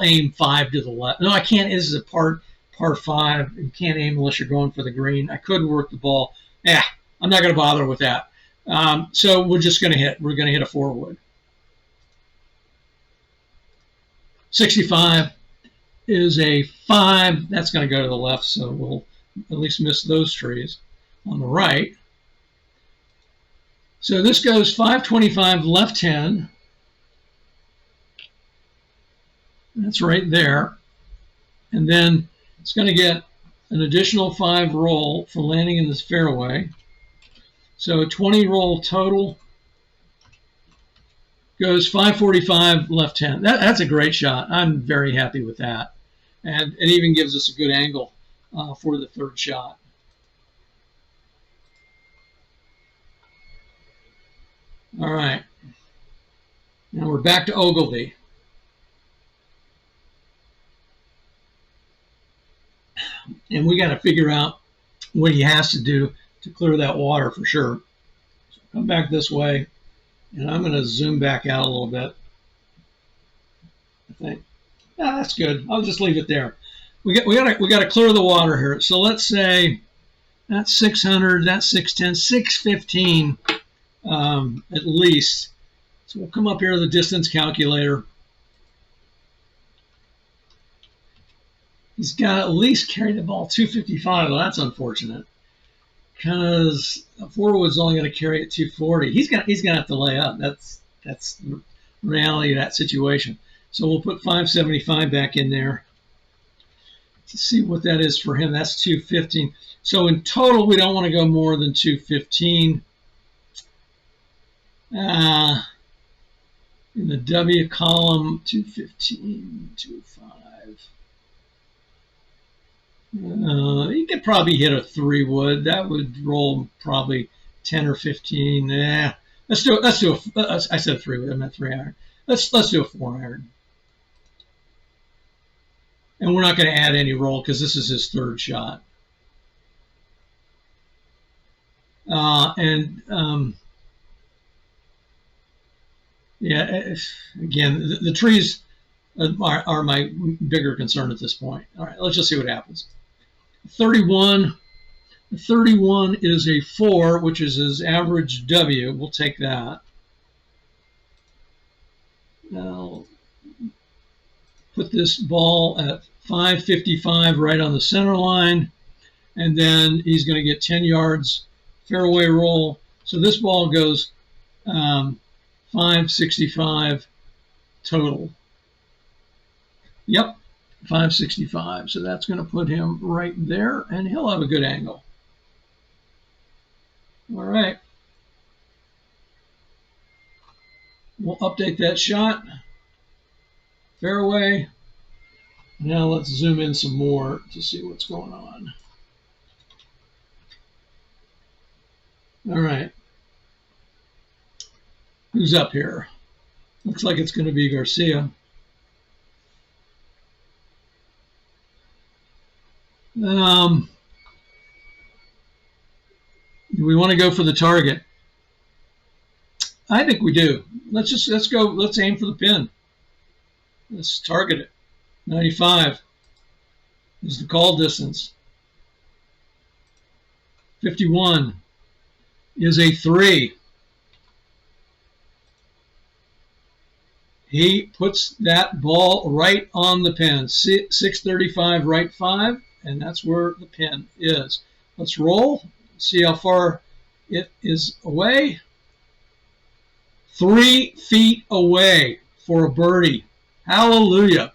aim 5 to the left. No, I can't. This is a par 5. You can't aim unless you're going for the green. I could work the ball. I'm not going to bother with that. So we're just going to hit. We're going to hit a 4-wood. 65 is a 5. That's going to go to the left, so we'll at least miss those trees on the right. So this goes 525 left 10. That's right there. And then it's going to get an additional 5 roll for landing in this fairway. So a 20 roll total goes 545 left 10. That's a great shot. I'm very happy with that. And it even gives us a good angle for the third shot. All right. Now we're back to Ogilvy. And we got to figure out what he has to do to clear that water for sure. So come back this way, and I'm going to zoom back out a little bit. I think, yeah, that's good. I'll just leave it there. We got to clear the water here. So let's say that's 600, that's 610, 615 at least. So we'll come up here to the distance calculator. He's got to at least carry the ball 255. Well, that's unfortunate because a 4-wood's only going to carry it 240. He's going to have to lay up. That's the reality of that situation. So we'll put 575 back in there to see what that is for him. That's 215. So in total, we don't want to go more than 215. In the W column, 215, 25. You could probably hit a 3-wood. That would roll probably 10 or 15. Let's do I said 3-wood. I meant 3-iron. Let's do a 4-iron. And we're not going to add any roll because this is his third shot. Yeah. Again, the trees are my bigger concern at this point. All right. Let's just see what happens. 31 is a 4, which is his average W. We'll take that. Now, put this ball at 555 right on the center line, and then he's going to get 10 yards fairway roll. So this ball goes 565 total. Yep, 565. So that's going to put him right there, and he'll have a good angle. All right. We'll update that shot. Fairway. Now let's zoom in some more to see what's going on. All right. Who's up here? Looks like it's going to be Garcia. Do we want to go for the target? I think we do. Let's go. Let's aim for the pin. Let's target it. 95 is the call distance. 51 is a 3. He puts that ball right on the pin. 635 right 5, and that's where the pin is. Let's roll. See how far it is away. 3 feet away for a birdie. Hallelujah.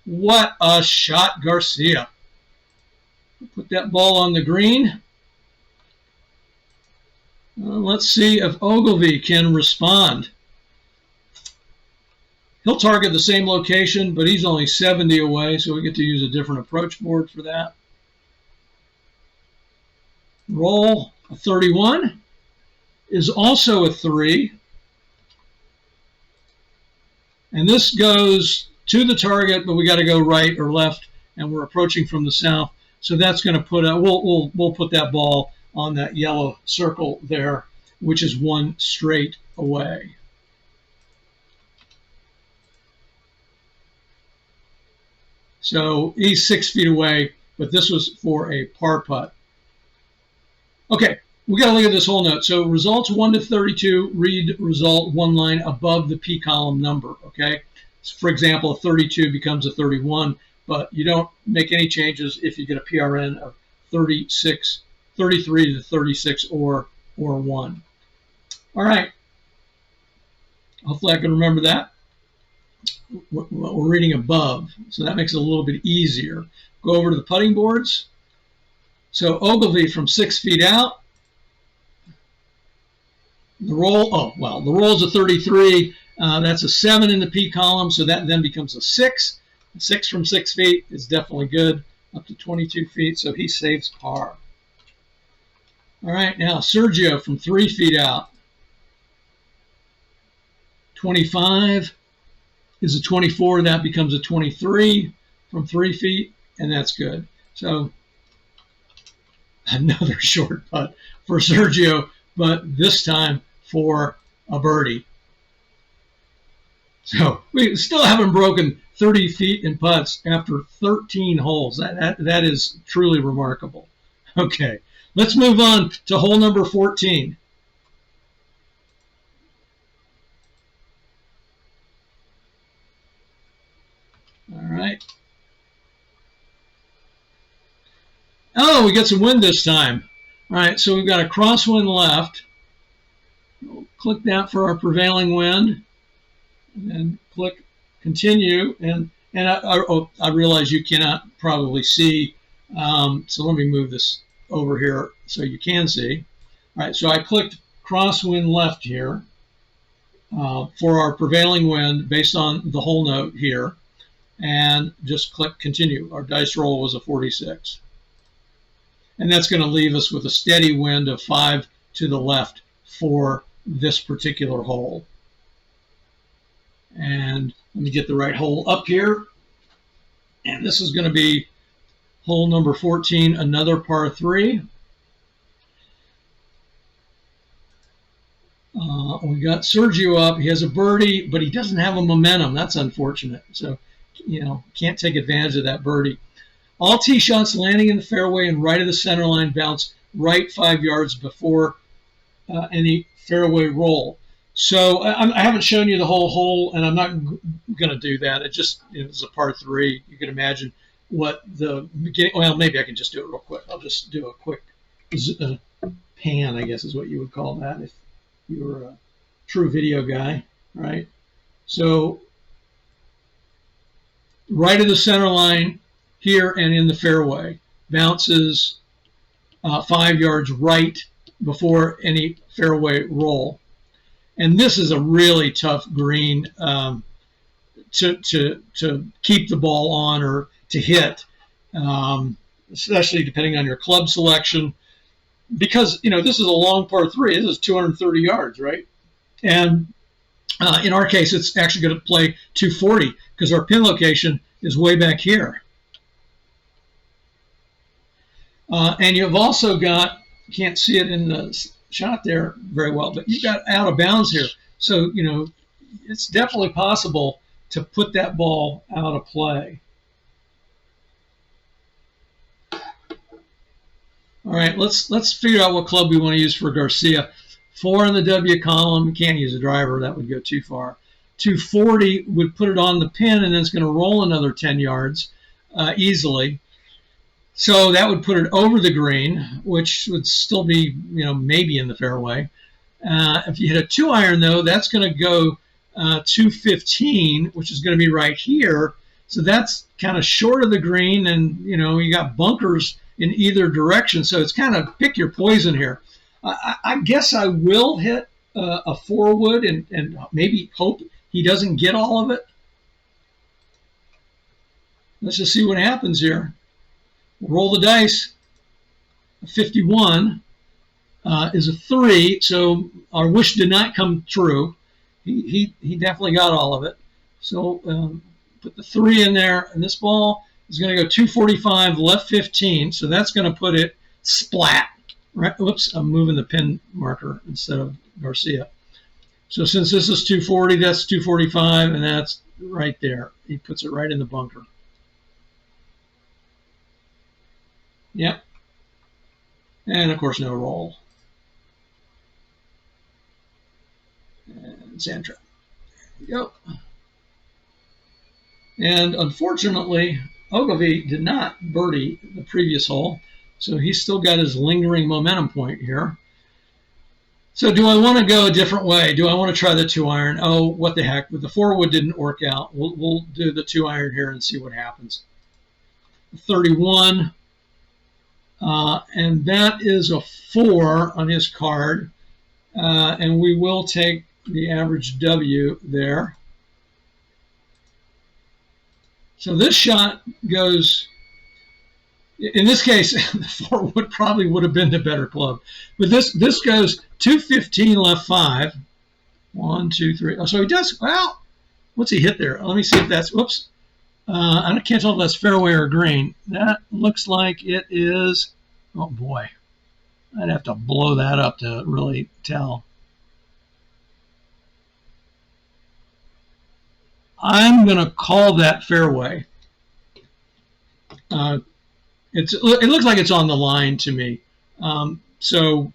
What a shot, Garcia. Put that ball on the green. Let's see if Ogilvy can respond. He'll target the same location, but he's only 70 away, so we get to use a different approach board for that. Roll. A 31 is also a 3. And this goes to the target, but we got to go right or left, and we're approaching from the south. So that's going to put we'll put that ball on that yellow circle there, which is 1 straight away. So he's 6 feet away, but this was for a par putt. Okay, we got to look at this whole note. So results 1 to 32, read result 1 line above the P column number, okay? So for example, a 32 becomes a 31, but you don't make any changes if you get a PRN of 36, 33 to 36 or 1. All right. Hopefully I can remember that. We're reading above, so that makes it a little bit easier. Go over to the putting boards. So Ogilvy from 6 feet out. The roll, the roll's a 33. That's a 7 in the P column, so that then becomes a 6. A 6 from 6 feet is definitely good, up to 22 feet, so he saves par. All right, now Sergio from 3 feet out. 25 is a 24, that becomes a 23 from 3 feet, and that's good. So another short putt for Sergio, but this time for a birdie. So we still haven't broken 30 feet in putts after 13 holes. That is truly remarkable. Okay, let's move on to hole number 14. All right. Oh, we get some wind this time. All right, so we've got a crosswind left. We'll click that for our prevailing wind, and then click continue. And I realize you cannot probably see, so let me move this over here so you can see. All right, so I clicked crosswind left here for our prevailing wind based on the hole note here, and just click continue. Our dice roll was a 46. And that's going to leave us with a steady wind of 5 to the left for this particular hole. And let me get the right hole up here. And this is going to be hole number 14, another par 3. We got Sergio up. He has a birdie, but he doesn't have a momentum. That's unfortunate. So, can't take advantage of that birdie. All tee shots landing in the fairway and right of the center line bounce right 5 yards before any fairway roll. So I haven't shown you the whole hole, and I'm not going to do that. It just it's a par 3. You can imagine what the beginning. Well, maybe I can just do it real quick. I'll just do a quick pan, I guess is what you would call that if you were a true video guy, right? So right of the center line here and in the fairway. Bounces 5 yards right before any fairway roll. And this is a really tough green to keep the ball on or to hit, especially depending on your club selection. Because, this is a long par 3. This is 230 yards, right? And in our case, it's actually going to play 240 because our pin location is way back here. And you've also got, you can't see it in the shot there very well, but you've got out of bounds here. So, it's definitely possible to put that ball out of play. All right, let's figure out what club we want to use for Garcia. 4 in the W column. You can't use a driver. That would go too far. 240 would put it on the pin, and then it's going to roll another 10 yards easily. So that would put it over the green, which would still be, maybe in the fairway. If you hit a 2-iron, though, that's going to go 215, which is going to be right here. So that's kind of short of the green, and, you got bunkers in either direction. So it's kind of pick your poison here. I guess I will hit a 4-wood and maybe hope he doesn't get all of it. Let's just see what happens here. Roll the dice. 51 is a 3, so our wish did not come true. He definitely got all of it. So put the 3 in there, and this ball is going to go 245, left 15, so that's going to put it splat. Right? Whoops, I'm moving the pin marker instead of Garcia. So since this is 240, that's 245, and that's right there. He puts it right in the bunker. Yep. And, of course, no roll. And sand trap. There we go. And, unfortunately, Ogilvy did not birdie the previous hole, so he's still got his lingering momentum point here. So do I want to go a different way? Do I want to try the 2-iron? Oh, what the heck. But the 4-wood didn't work out. We'll do the 2-iron here and see what happens. 31. And that is a 4 on his card. And we will take the average W there. So this shot goes, in this case, the 4-wood probably would have been the better club. But this goes 215 left 5. 1, 2, 3. Oh, so he does, well, what's he hit there? Let me see if that's, whoops. I can't tell if that's fairway or green. That looks like it is, oh boy. I'd have to blow that up to really tell. I'm going to call that fairway. It looks like it's on the line to me. So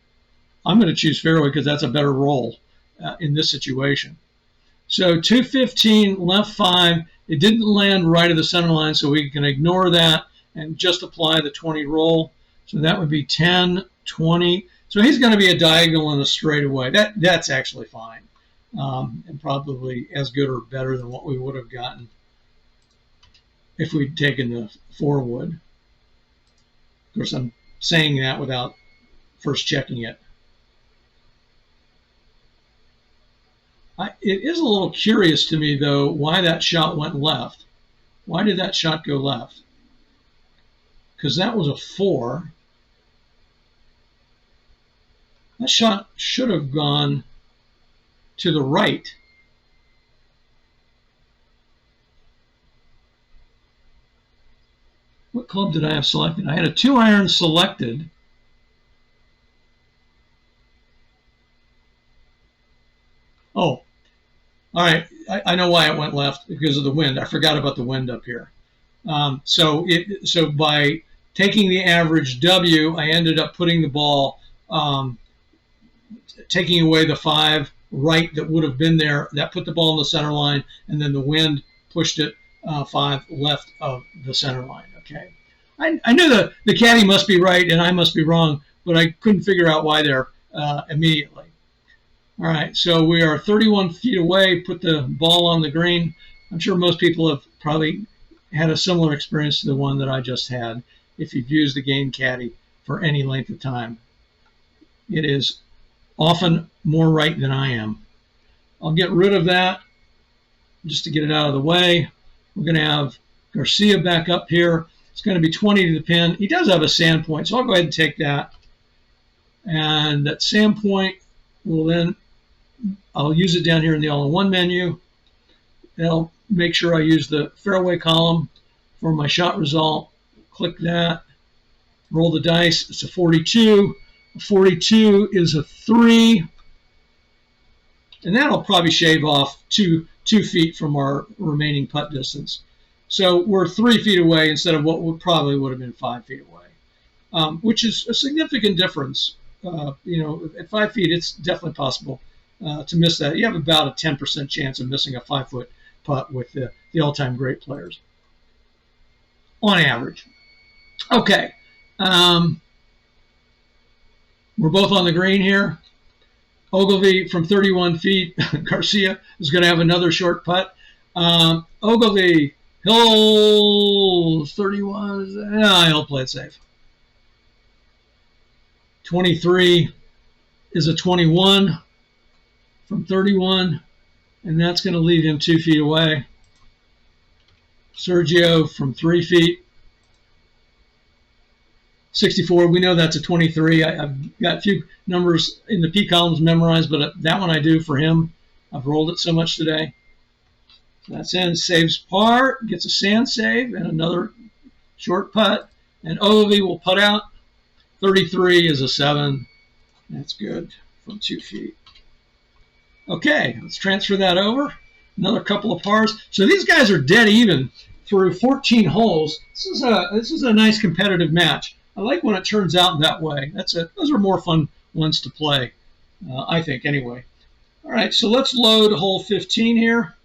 I'm going to choose fairway because that's a better roll in this situation. So 215 left 5. It didn't land right of the center line, so we can ignore that and just apply the 20 roll. So that would be 10, 20. So he's going to be a diagonal and a straightaway. That's actually fine. And probably as good or better than what we would have gotten if we'd taken the 4-wood. Of course, I'm saying that without first checking it. It is a little curious to me, though, why that shot went left. Why did that shot go left? Because that was a 4. That shot should have gone to the right. What club did I have selected? I had a 2-iron selected. Oh, all right. I know why it went left, because of the wind. I forgot about the wind up here. So by taking the average W, I ended up putting the ball, taking away the 5 right that would have been there. That put the ball in the center line, and then the wind pushed it 5 left of the center line. Okay. I knew the caddy must be right and I must be wrong, but I couldn't figure out why there immediately. All right, so we are 31 feet away. Put the ball on the green. I'm sure most people have probably had a similar experience to the one that I just had. If you've used the game Caddie for any length of time, it is often more right than I am. I'll get rid of that just to get it out of the way. We're going to have Garcia back up here. It's going to be 20 to the pin. He does have a sand point, so I'll go ahead and take that. And that sand point will then, I'll use it down here in the all-in-one menu. That'll make sure I use the fairway column for my shot result. Click that. Roll the dice. It's a 42. A 42 is a 3. And that'll probably shave off 2 feet from our remaining putt distance. So we're 3 feet away instead of what probably would have been 5 feet away, which is a significant difference. At 5 feet, it's definitely possible to miss that. You have about a 10% chance of missing a 5-foot putt with the all-time great players, on average. Okay. We're both on the green here. Ogilvy from 31 feet. Garcia is going to have another short putt. Ogilvy, he'll 31. He'll play it safe. 23 is a 21 from 31, and that's going to leave him 2 feet away. Sergio from 3 feet. 64, we know that's a 23. I've got a few numbers in the P columns memorized, but that one I do for him. I've rolled it so much today. So that's in, saves par, gets a sand save, and another short putt. And Ogilvy will putt out. 33 is a 7. That's good from 2 feet. Okay, let's transfer that over. Another couple of pars. So these guys are dead even through 14 holes. This is a nice competitive match. I like when it turns out that way. Those are more fun ones to play, I think, anyway. All right, so let's load hole 15 here.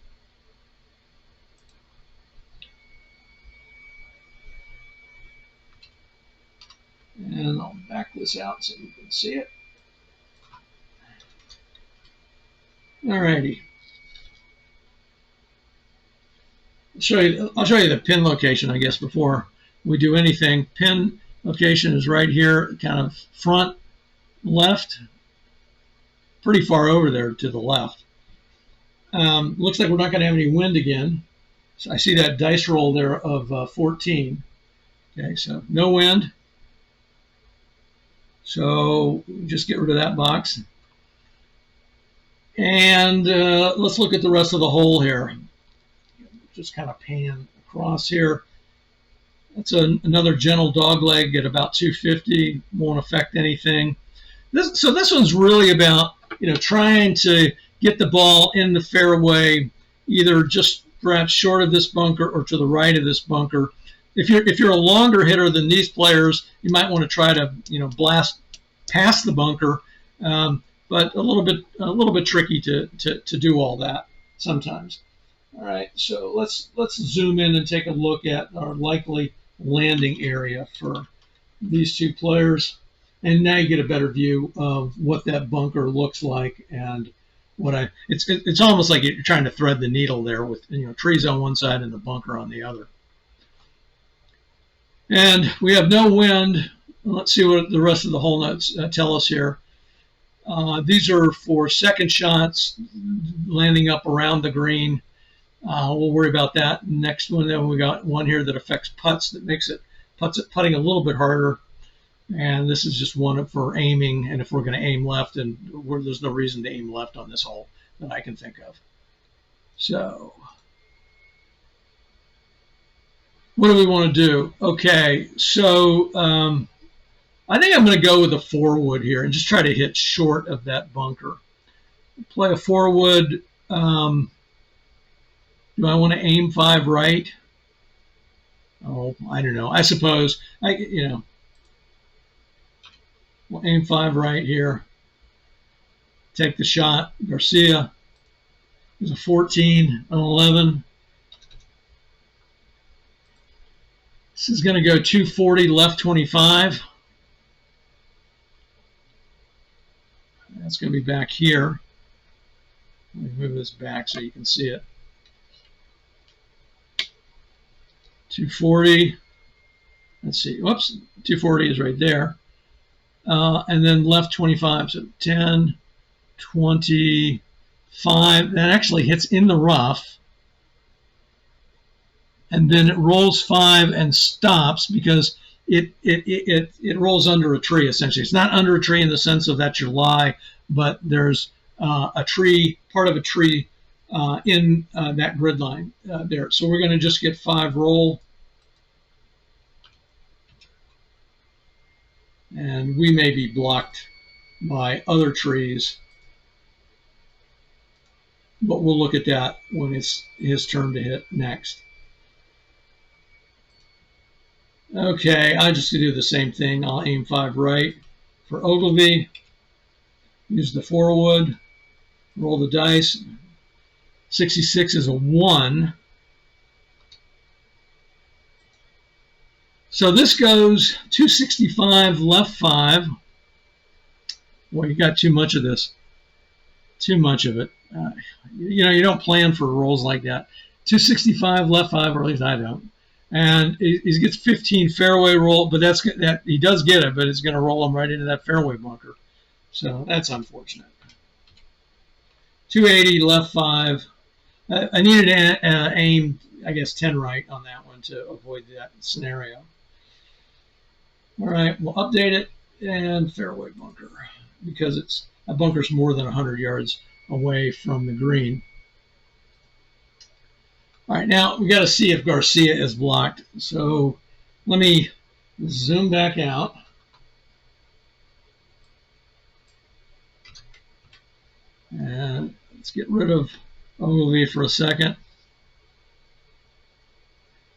And I'll back this out so you can see it. All righty. I'll show you the pin location, I guess, before we do anything. Pin location is right here, kind of front left, pretty far over there to the left. Looks like we're not going to have any wind again. So I see that dice roll there of 14. Okay, so no wind. So just get rid of that box. And let's look at the rest of the hole here. Just kind of pan across here. That's another gentle dog leg at about 250. Won't affect anything. So this one's really about trying to get the ball in the fairway, either just perhaps short of this bunker or to the right of this bunker. If you're a longer hitter than these players, you might want to try to blast past the bunker, but a little bit tricky to do all that sometimes. All right, so let's zoom in and take a look at our likely landing area for these two players, and now you get a better view of what that bunker looks like and it's almost like you're trying to thread the needle there with trees on one side and the bunker on the other. And we have no wind. Let's see what the rest of the hole notes tell us here. These are for second shots landing up around the green. We'll worry about that next one. Then we got one here that affects putts, that makes putting a little bit harder. And this is just one for aiming. And if we're going to aim left, and there's no reason to aim left on this hole that I can think of. So what do we want to do? Okay, so I think I'm going to go with a 4-wood here and just try to hit short of that bunker. Play a 4-wood. Do I want to aim 5 right? Oh, I don't know. I suppose we'll aim 5 right here. Take the shot. Garcia is a 14, an 11. This is going to go 240, left 25. That's going to be back here. Let me move this back so you can see it. 240. Let's see. Whoops. 240 is right there. And then left 25. So 10, 25. That actually hits in the rough. And then it rolls 5 and stops because it rolls under a tree, essentially. It's not under a tree in the sense of that's your lie, but there's a tree, part of a tree in that grid line there. So we're going to just get 5 roll. And we may be blocked by other trees, but we'll look at that when it's his turn to hit next. Okay, I just do the same thing. I'll aim 5 right for Ogilvy. Use the 4 wood. Roll the dice. 66 is a 1. So this goes 265 left 5. Boy, you got too much of this. Too much of it. You don't plan for rolls like that. 265 left 5, or at least I don't. And he gets 15 fairway roll, but that he does get it, but it's going to roll him right into that fairway bunker. So that's unfortunate. 280 left 5. I needed to aim, I guess, 10 right on that one to avoid that scenario. All right, we'll update it and fairway bunker because a bunker's more than 100 yards away from the green. All right, now we got to see if Garcia is blocked. So let me zoom back out. And let's get rid of Ogilvy for a second.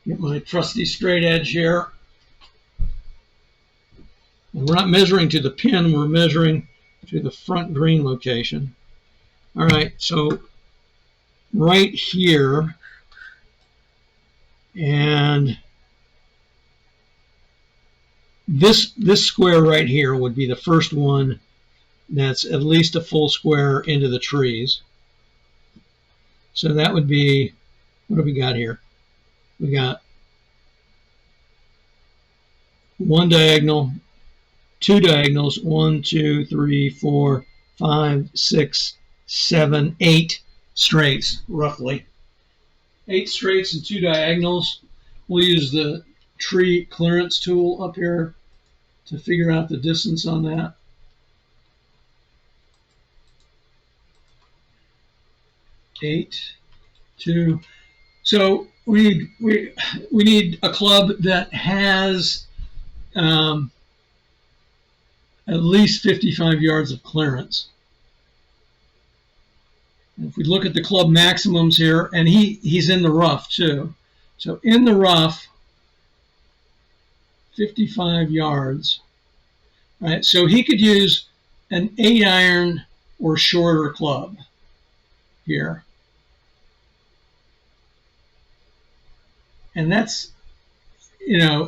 Get my trusty straight edge here. And we're not measuring to the pin, we're measuring to the front green location. All right, so right here, and this square right here would be the first one that's at least a full square into the trees. So that would be, what do we got here? We got 1 diagonal, 2 diagonals, 1, 2, 3, 4, 5, 6, 7, 8 straights, roughly. 8 straights and 2 diagonals. We'll use the tree clearance tool up here to figure out the distance on that. 8, 2. So we need a club that has at least 55 yards of clearance. And if we look at the club maximums here, and he's in the rough too. So in the rough, 55 yards. All right, so he could use an 8-iron or shorter club here. And that's,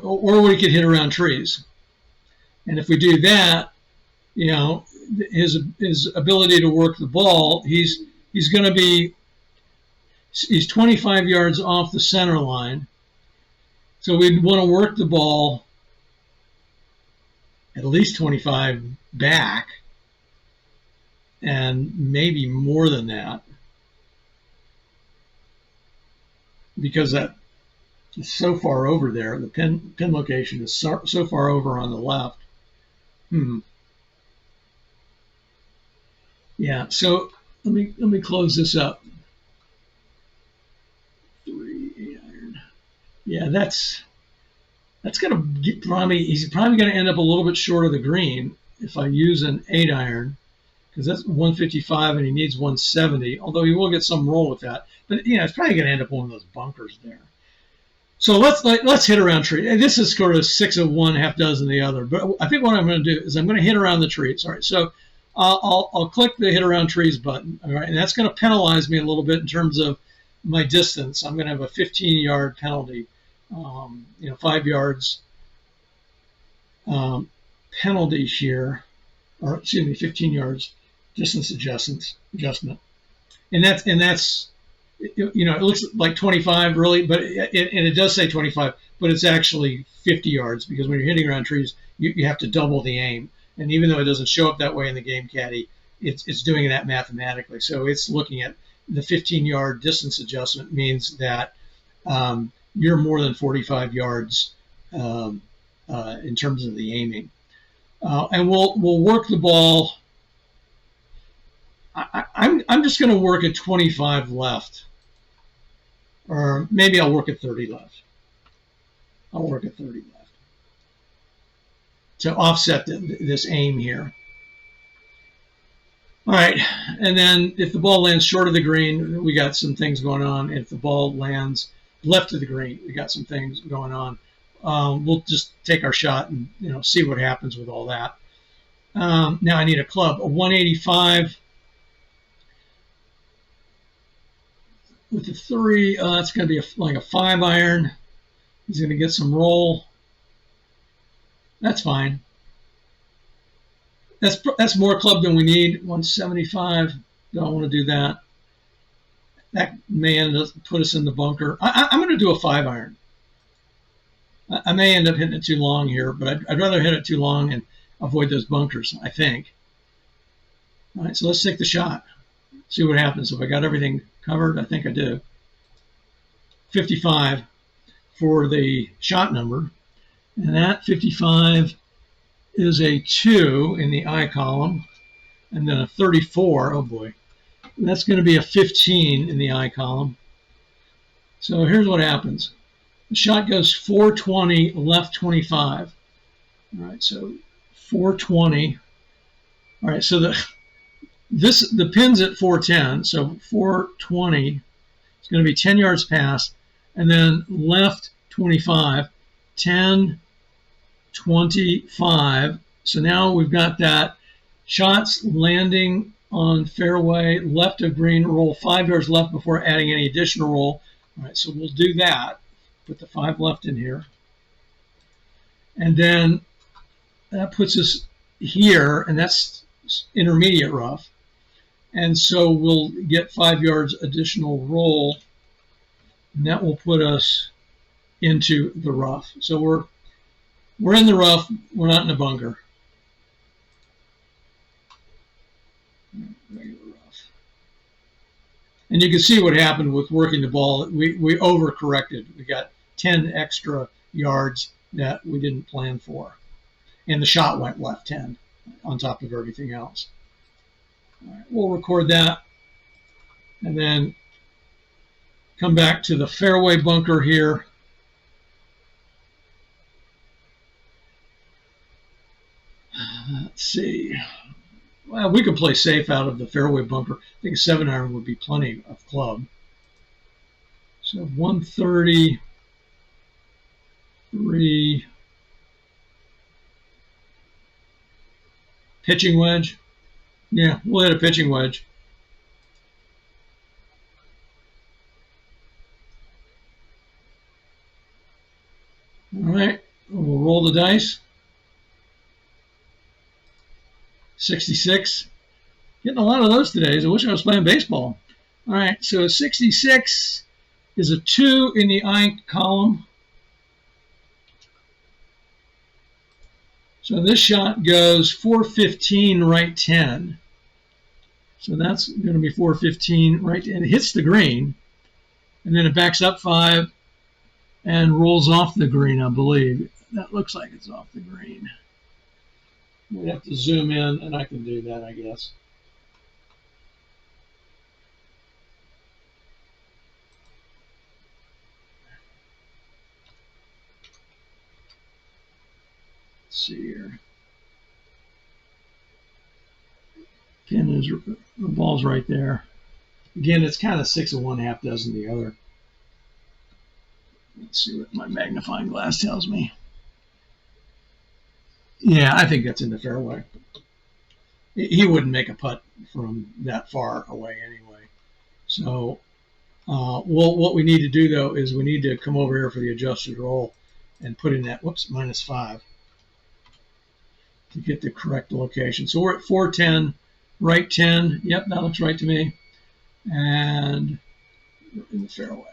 or we could hit around trees. And if we do that, his ability to work the ball, he's 25 yards off the center line. So we'd want to work the ball at least 25 back, and maybe more than that, because that is so far over there. The pin location is so far over on the left. Yeah, so let me close this up. 3 8-iron. Yeah, that's gonna he's probably gonna end up a little bit short of the green if I use an 8-iron, because that's 155 and he needs 170. Although he will get some roll with that, but it's probably gonna end up one of those bunkers there. So let's hit around tree. This is sort of 6 of one, half dozen the other. But I think what I'm going to do is I'm going to hit around the trees. All right, so I'll click the hit around trees button. All right, and that's going to penalize me a little bit in terms of my distance. I'm going to have a 15-yard penalty. 5 yards penalty here, or excuse me, 15 yards distance adjustment. And that's it looks like 25 really, but it does say 25, but it's actually 50 yards because when you're hitting around trees, you have to double the aim. And even though it doesn't show up that way in the game caddy, it's doing that mathematically. So it's looking at the 15-yard distance adjustment means that you're more than 45 yards in terms of the aiming. And we'll work the ball. I'm just going to work at 25 left, or maybe I'll work at 30 left. I'll work at 30 left to offset this aim here. All right, and then if the ball lands short of the green, we got some things going on. If the ball lands left of the green, we got some things going on. We'll just take our shot and see what happens with all that. Now I need a club, a 185 with the 3. That's going to be like a 5 iron. He's going to get some roll. That's fine. That's more club than we need. 175. Don't want to do that. That may end up put us in the bunker. I'm going to do a 5 iron. I may end up hitting it too long here, but I'd rather hit it too long and avoid those bunkers, I think. All right, so let's take the shot. See what happens. If I got everything covered, I think I do. 55 for the shot number. And that 55 is a 2 in the I column. And then a 34, oh boy. And that's going to be a 15 in the I column. So here's what happens. The shot goes 420, left 25. All right, so 420. All right, so the pin's at 410, so 420 is going to be 10 yards past, and then left 25, 10, 25. So now we've got that. Shots landing on fairway, left of green, roll 5 yards left before adding any additional roll. All right, so we'll do that. Put the 5 left in here. And then that puts us here, and that's intermediate rough. And so we'll get 5 yards additional roll, and that will put us into the rough. So we're in the rough, we're not in the bunker. Regular rough. And you can see what happened with working the ball. We overcorrected. We got 10 extra yards that we didn't plan for. And the shot went left 10 on top of everything else. All right, we'll record that and then come back to the fairway bunker here. Let's see. Well, we could play safe out of the fairway bunker. I think a 7 iron would be plenty of club. So 133 pitching wedge. Yeah, we'll hit a pitching wedge. All right, we'll roll the dice. 66. Getting a lot of those today. I wish I was playing baseball. All right, so 66 is a 2 in the I column. So this shot goes 415 right 10. So that's going to be 415 right 10. It hits the green, and then it backs up 5 and rolls off the green, I believe. That looks like it's off the green. We have to zoom in, and I can do that, I guess. Let's see here. Pin is, the ball's right there. Again, it's kind of 6 of one, half dozen the other. Let's see what my magnifying glass tells me. Yeah, I think that's in the fairway. He wouldn't make a putt from that far away anyway. So, what we need to do, though, is we need to come over here for the adjusted roll and put in that, whoops, -5 to get the correct location. So we're at 410, right 10. Yep, that looks right to me. And in the fairway.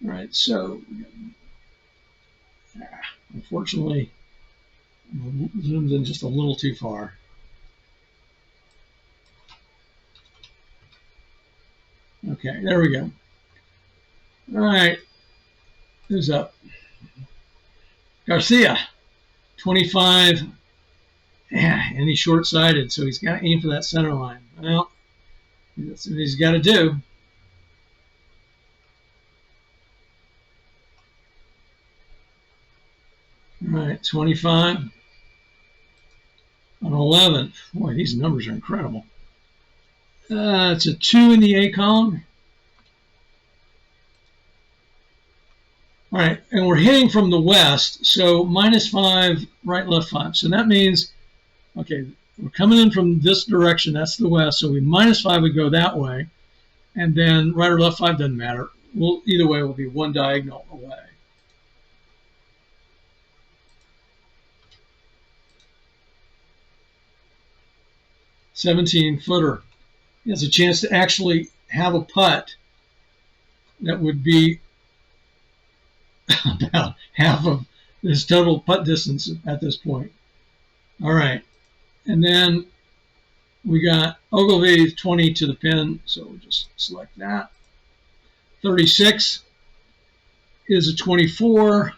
All right, so unfortunately, zoomed in just a little too far. Okay, there we go. All right, who's up? Garcia, 25. Yeah, and he's short-sighted, so he's got to aim for that center line. Well, that's what he's got to do. All right, 25 on 11. Boy, these numbers are incredible. It's a 2 in the A column. All right, and we're hitting from the west, so -5, right, left 5. So that means, okay, we're coming in from this direction, that's the west, so we -5 would go that way, and then right or left 5 doesn't matter. Well, either way, we'll be one diagonal away. "17-footer. He has a chance to actually have a putt that would be about half of his total putt distance at this point. All right, and then we got Ogilvy 20 to the pin, so we'll just select that. 36 is a 24.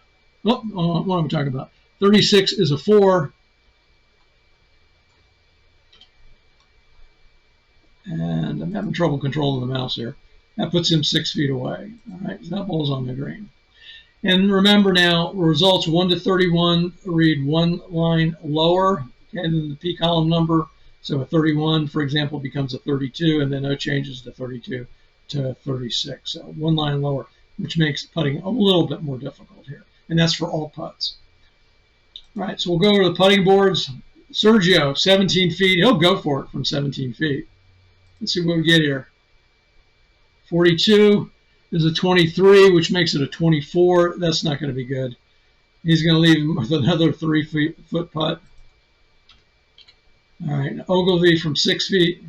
Oh, what am I talking about? 36 is a 4. And I'm having trouble controlling the mouse here. That puts him 6 feet away. All right, so that ball's on the green. And remember now, results 1 to 31 read one line lower than the P column number. So a 31, for example, becomes a 32, and then no changes to 32 to 36. So one line lower, which makes putting a little bit more difficult here. And that's for all putts. All right, so we'll go to the putting boards. Sergio, 17 feet. He'll go for it from 17 feet. Let's see what we get here. 42 is a 23, which makes it a 24. That's not going to be good. He's going to leave him with another 3-foot putt. All right, Ogilvy from 6 feet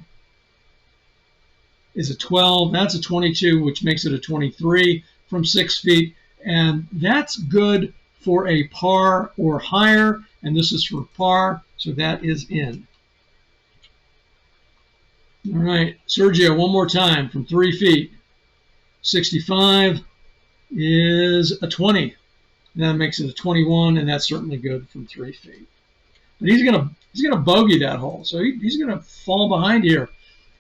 is a 12. That's a 22, which makes it a 23 from 6 feet. And that's good for a par or higher. And this is for par, so that is in. All right, Sergio, one more time from 3 feet. 65 is a 20. That makes it a 21, and that's certainly good from 3 feet. But he's gonna bogey that hole, so he's gonna fall behind here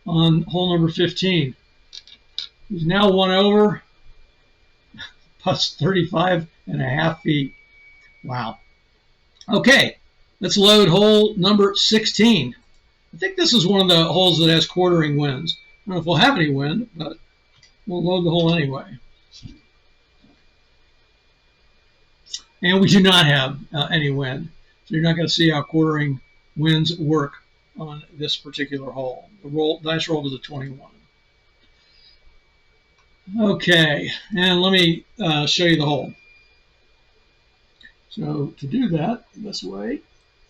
on hole number 15. He's now one over, plus 35.5 feet. Wow. Okay, let's load hole number 16. I think this is one of the holes that has quartering winds. I don't know if we'll have any wind, but we'll load the hole anyway. And we do not have any wind, so you're not going to see how quartering winds work on this particular hole. The dice roll was a 21. Okay, and let me show you the hole. So to do that this way,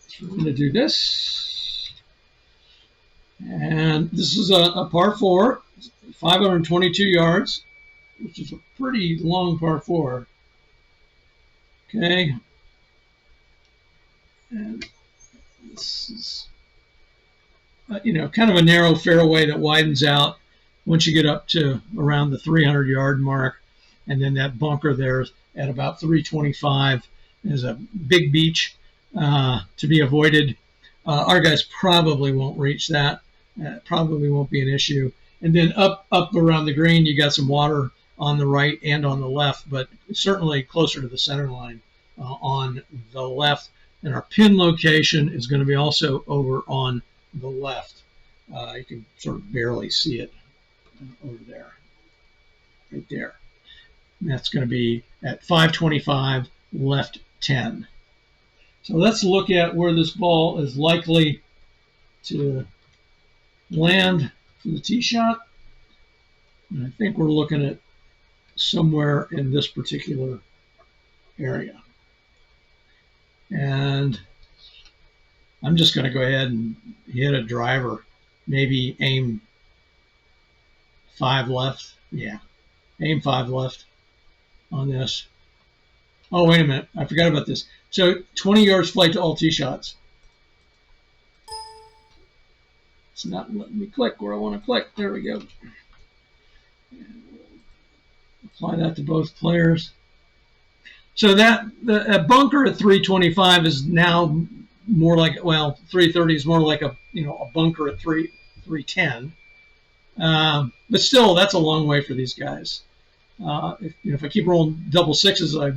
so we're going to do this. And this is a par 4, 522 yards, which is a pretty long par 4. Okay. And this is, kind of a narrow fairway that widens out once you get up to around the 300-yard mark. And then that bunker there at about 325 is a big beach to be avoided. Our guys probably won't reach that. Probably won't be an issue. And then up around the green, you got some water on the right and on the left, but certainly closer to the center line on the left. And our pin location is going to be also over on the left. You can sort of barely see it over there, right there. And that's going to be at 525, left 10. So let's look at where this ball is likely to land for the tee shot. And I think we're looking at somewhere in this particular area. And I'm just going to go ahead and hit a driver, maybe aim 5 left. Yeah, aim 5 left on this. Oh, wait a minute. I forgot about this. So 20 yards flight to all tee shots. It's not letting me click where I want to click. There we go. Apply that to both players. So that the bunker at 325 is now more like, well, 330 is more like a bunker at 310. But still, that's a long way for these guys. If I keep rolling double sixes, I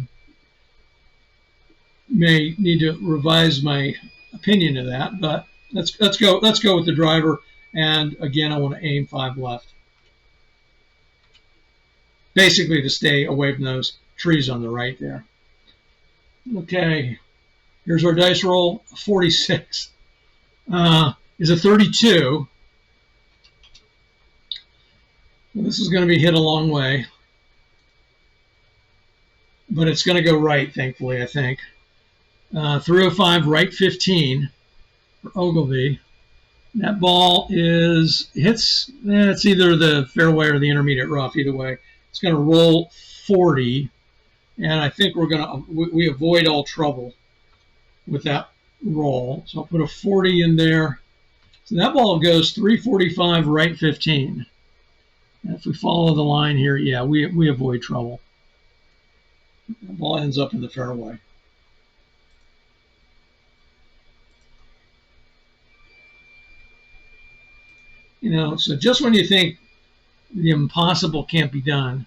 may need to revise my opinion of that. But let's go with the driver. And again, I want to aim 5 left, basically to stay away from those trees on the right there. Okay, here's our dice roll. 46 is a 32. Well, this is going to be hit a long way, but it's going to go right, thankfully, I think. 305, right 15 for Ogilvy. That ball hits, it's either the fairway or the intermediate rough, either way. It's going to roll 40, and I think we avoid all trouble with that roll. So I'll put a 40 in there. So that ball goes 345, right 15. And if we follow the line here, yeah, we avoid trouble. The ball ends up in the fairway. So just when you think the impossible can't be done,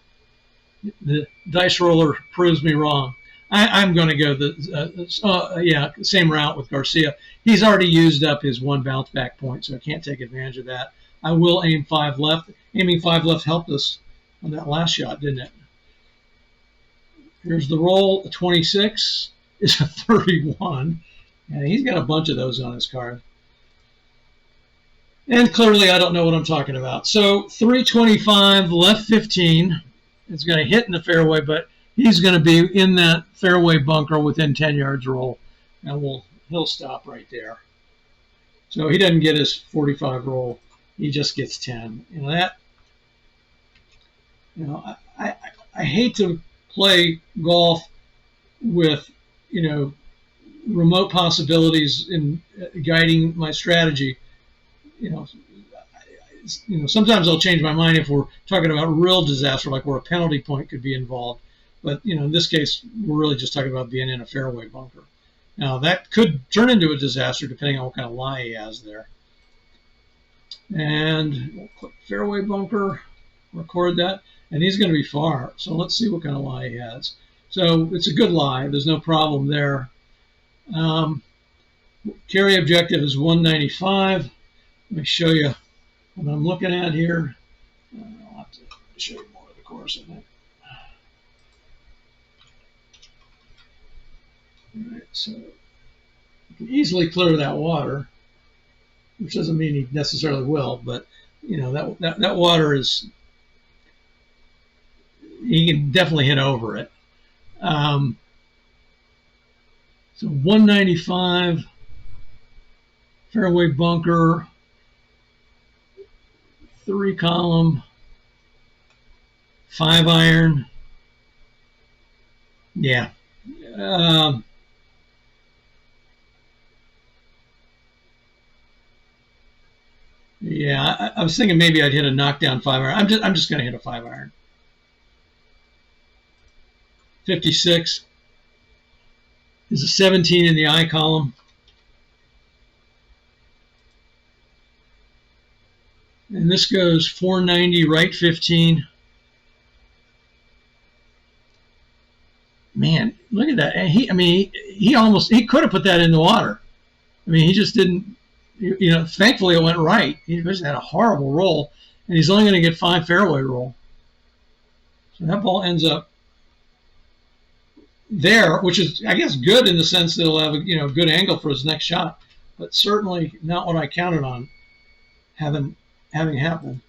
the dice roller proves me wrong. I'm going to go the same route with Garcia. He's already used up his 1 bounce back point, so I can't take advantage of that. I will aim 5 left. Aiming 5 left helped us on that last shot, didn't it? Here's the roll. A 26 is a 31, and he's got a bunch of those on his card. And clearly, I don't know what I'm talking about. So 325, left 15. It's going to hit in the fairway, but he's going to be in that fairway bunker within 10 yards roll, and he'll stop right there. So he doesn't get his 45 roll. He just gets 10. I hate to play golf with, remote possibilities in guiding my strategy. Sometimes I'll change my mind if we're talking about real disaster, like where a penalty point could be involved. But, in this case, we're really just talking about being in a fairway bunker. Now, that could turn into a disaster depending on what kind of lie he has there. And we'll click fairway bunker, record that, and he's going to be far. So let's see what kind of lie he has. So it's a good lie. There's no problem there. Carry objective is 195. Let me show you what I'm looking at here. I'll have to show you more of the course, I think. All right, so you can easily clear that water, which doesn't mean he necessarily will, but that water is, he can definitely hit over it. So 195, fairway bunker, 3 column, 5 iron. Yeah. I was thinking maybe I'd hit a knockdown 5 iron. I'm just going to hit a 5 iron. 56 is a 17 in the I column. And this goes 490, right 15. Man, look at that. He could have put that in the water. He just didn't. Thankfully it went right. He just had a horrible roll, and he's only going to get 5 fairway roll. So that ball ends up there, which is, I guess, good in the sense that he'll have a good angle for his next shot, but certainly not what I counted on having happen.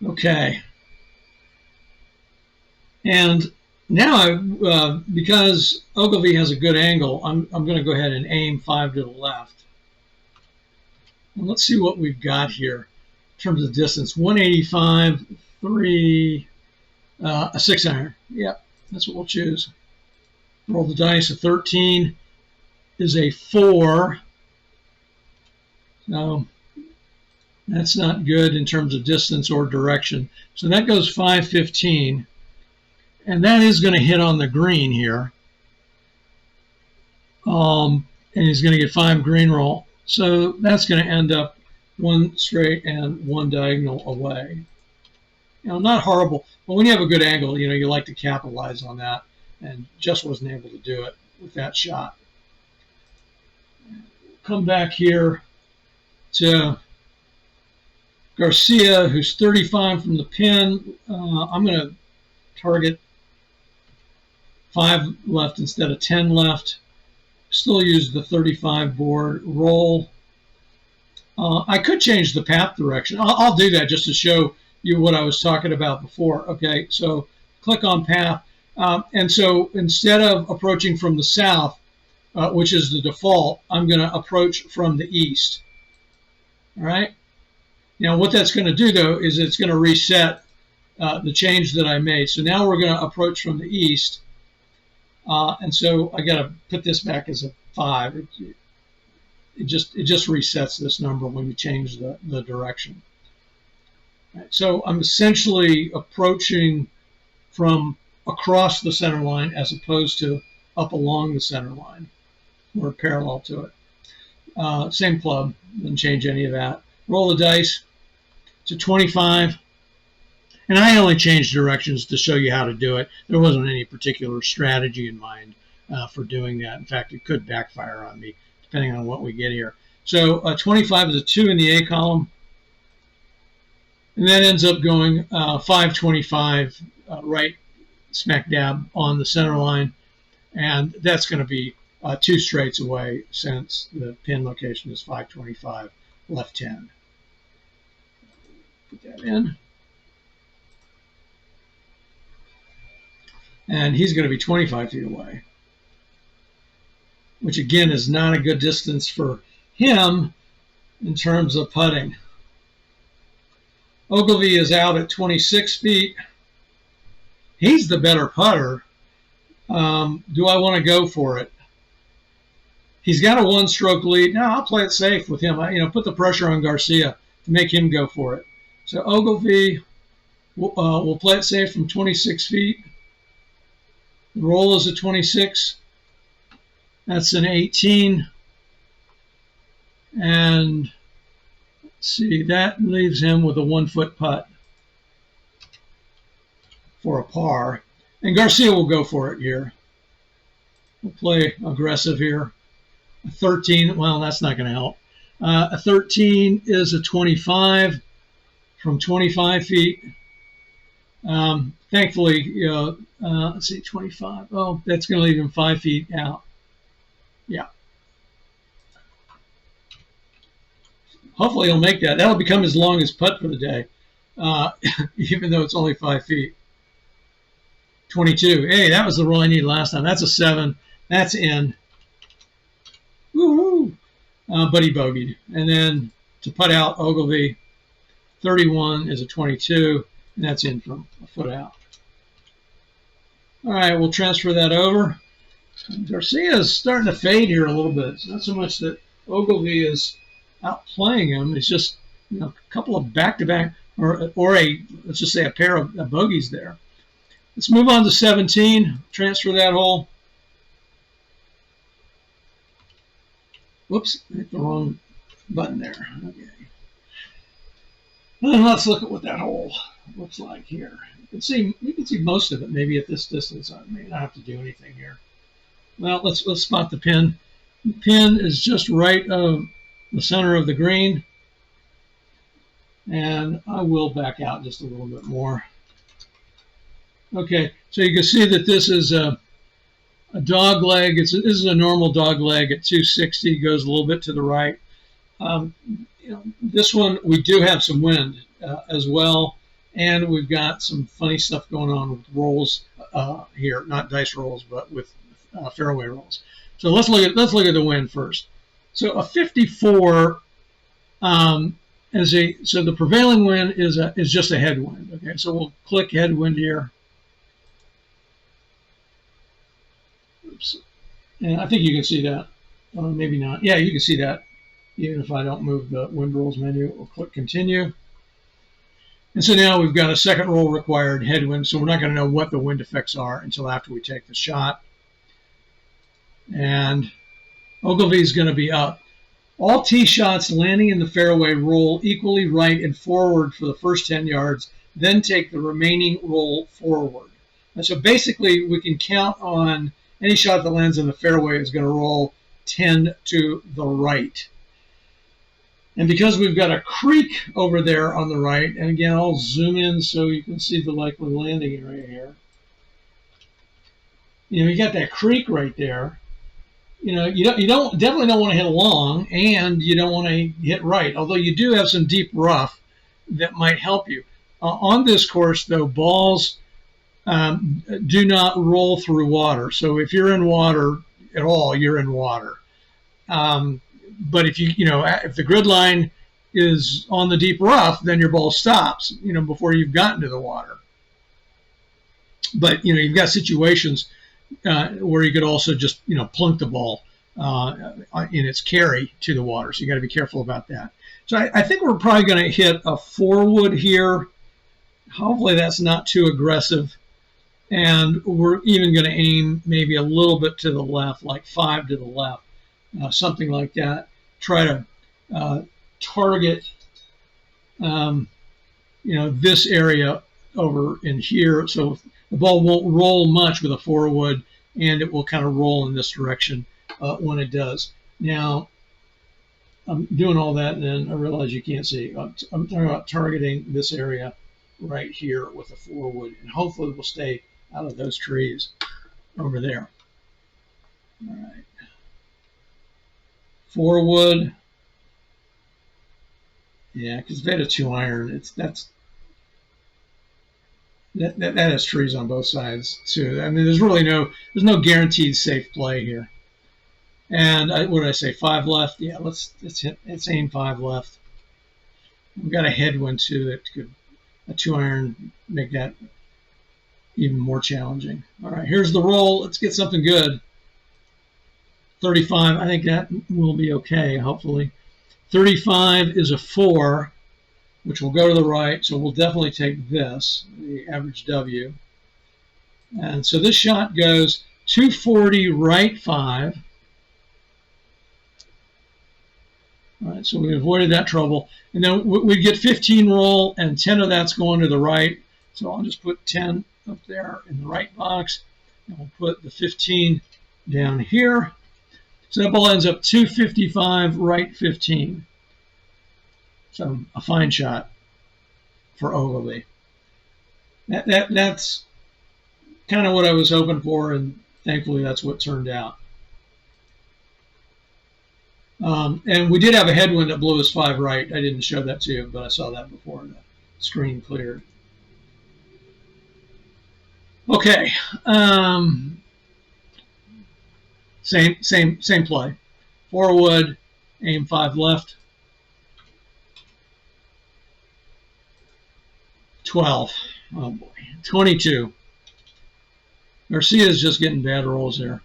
Okay, and now because Ogilvy has a good angle, I'm going to go ahead and aim 5 to the left. And let's see what we've got here in terms of distance. 185, 3, a 6-iron. Yep, that's what we'll choose. Roll the dice. A 13 is a 4. So that's not good in terms of distance or direction. So that goes 515. And that is going to hit on the green here. And he's going to get 5 green roll. So that's going to end up 1 straight and 1 diagonal away. Not horrible, but when you have a good angle, you like to capitalize on that, and just wasn't able to do it with that shot. Come back here to Garcia, who's 35 from the pin. I'm going to target 5 left instead of 10 left. Still use the 35 board. Roll. I could change the path direction. I'll do that just to show you what I was talking about before. Okay, so click on path. And so instead of approaching from the south, which is the default, I'm going to approach from the east. All right. Now what that's going to do, though, is it's going to reset the change that I made. So now we're going to approach from the east. And so I got to put this back as a 5. It just resets this number when you change the direction. Right, so I'm essentially approaching from across the center line as opposed to up along the center line or parallel to it. Same club, didn't change any of that. Roll the dice to 25. And I only changed directions to show you how to do it. There wasn't any particular strategy in mind for doing that. In fact, it could backfire on me depending on what we get here. So 25 is a 2 in the A column. And that ends up going 525 right smack dab on the center line. And that's going to be 2 straights away since the pin location is 525 left 10. Put that in. And he's going to be 25 feet away, which again is not a good distance for him in terms of putting. Ogilvy is out at 26 feet. He's the better putter. Do I want to go for it? He's got a 1-stroke lead. No, I'll play it safe with him. Put the pressure on Garcia to make him go for it. So Ogilvy will play it safe from 26 feet. The roll is a 26. That's an 18. And let's see, that leaves him with a 1-foot putt for a par. And Garcia will go for it here. We'll play aggressive here. A 13, well, that's not going to help. A 13 is a 25 from 25 feet. Thankfully, let's see, 25. Oh, that's going to leave him 5 feet out. Yeah. Hopefully he'll make that. That'll become his longest putt for the day, even though it's only 5 feet. 22. Hey, that was the roll I needed last time. That's a 7. That's in. Woohoo! But he bogeyed. And then to putt out, Ogilvy, 31 is a 22, and that's in from a foot out. All right, we'll transfer that over. Garcia is starting to fade here a little bit. It's not so much that Ogilvy is outplaying him. It's just a couple of back-to-back, or let's just say a pair of bogeys there. Let's move on to 17. Transfer that hole. Whoops, I hit the wrong button there. Okay. And let's look at what that hole looks like here. You can see most of it maybe at this distance. I may not have to do anything here. Well, let's spot the pin. The pin is just right of the center of the green. And I will back out just a little bit more. Okay, so you can see that this is a dog leg. This is a normal dog leg at 260. Goes a little bit to the right. This one we do have some wind as well, and we've got some funny stuff going on with rolls here, not dice rolls, but with fairway rolls. So let's look at the wind first. So a 54 So the prevailing wind is just a headwind. Okay, so we'll click headwind here. Oops. And I think you can see that. Maybe not. Yeah, you can see that. Even if I don't move the wind rules menu, we'll click continue. And so now we've got a second roll required headwind, so we're not going to know what the wind effects are until after we take the shot. And Ogilvy is going to be up. All tee shots landing in the fairway roll equally right and forward for the first 10 yards, then take the remaining roll forward. And so basically we can count on any shot that lands in the fairway is going to roll 10 to the right. And because we've got a creek over there on the right, and again, I'll zoom in so you can see the likely landing right here. You got that creek right there. You definitely don't want to hit long, and you don't want to hit right, although you do have some deep rough that might help you. On this course, though, balls do not roll through water. So if you're in water at all, you're in water. But if if the grid line is on the deep rough, then your ball stops, before you've gotten to the water. But you've got situations where you could also just plunk the ball in its carry to the water. So you got to be careful about that. So I think we're probably going to hit a 4-wood here. Hopefully that's not too aggressive. And we're even going to aim maybe a little bit to the left, like 5 to the left. Something like that. Try to target, this area over in here, so the ball won't roll much with a 4-wood, and it will kind of roll in this direction when it does. Now, I'm doing all that, and then I realize you can't see. I'm talking about targeting this area right here with a 4-wood, and hopefully we'll stay out of those trees over there. All right. 4-wood, yeah, because if they had a 2-iron, that has trees on both sides too. I mean, there's no guaranteed safe play here. And what did I say? 5 left. Yeah, let's aim 5 left. We've got a headwind too that could a 2-iron make that even more challenging. All right, here's the roll. Let's get something good. 35, I think that will be okay, hopefully. 35 is a 4, which will go to the right, so we'll definitely take this, the average W. And so this shot goes 240 right 5. All right, so we avoided that trouble. And then we get 15 roll, and 10 of that's going to the right. So I'll just put 10 up there in the right box, and we'll put the 15 down here. So that ball ends up 255, right 15. So a fine shot for Ogilvy. That's kind of what I was hoping for, and thankfully that's what turned out. And we did have a headwind that blew us 5 right. I didn't show that to you, but I saw that before the screen cleared. Okay. Same play. 4-wood, aim 5 left. 12. Oh boy. 22. Garcia is just getting bad rolls here.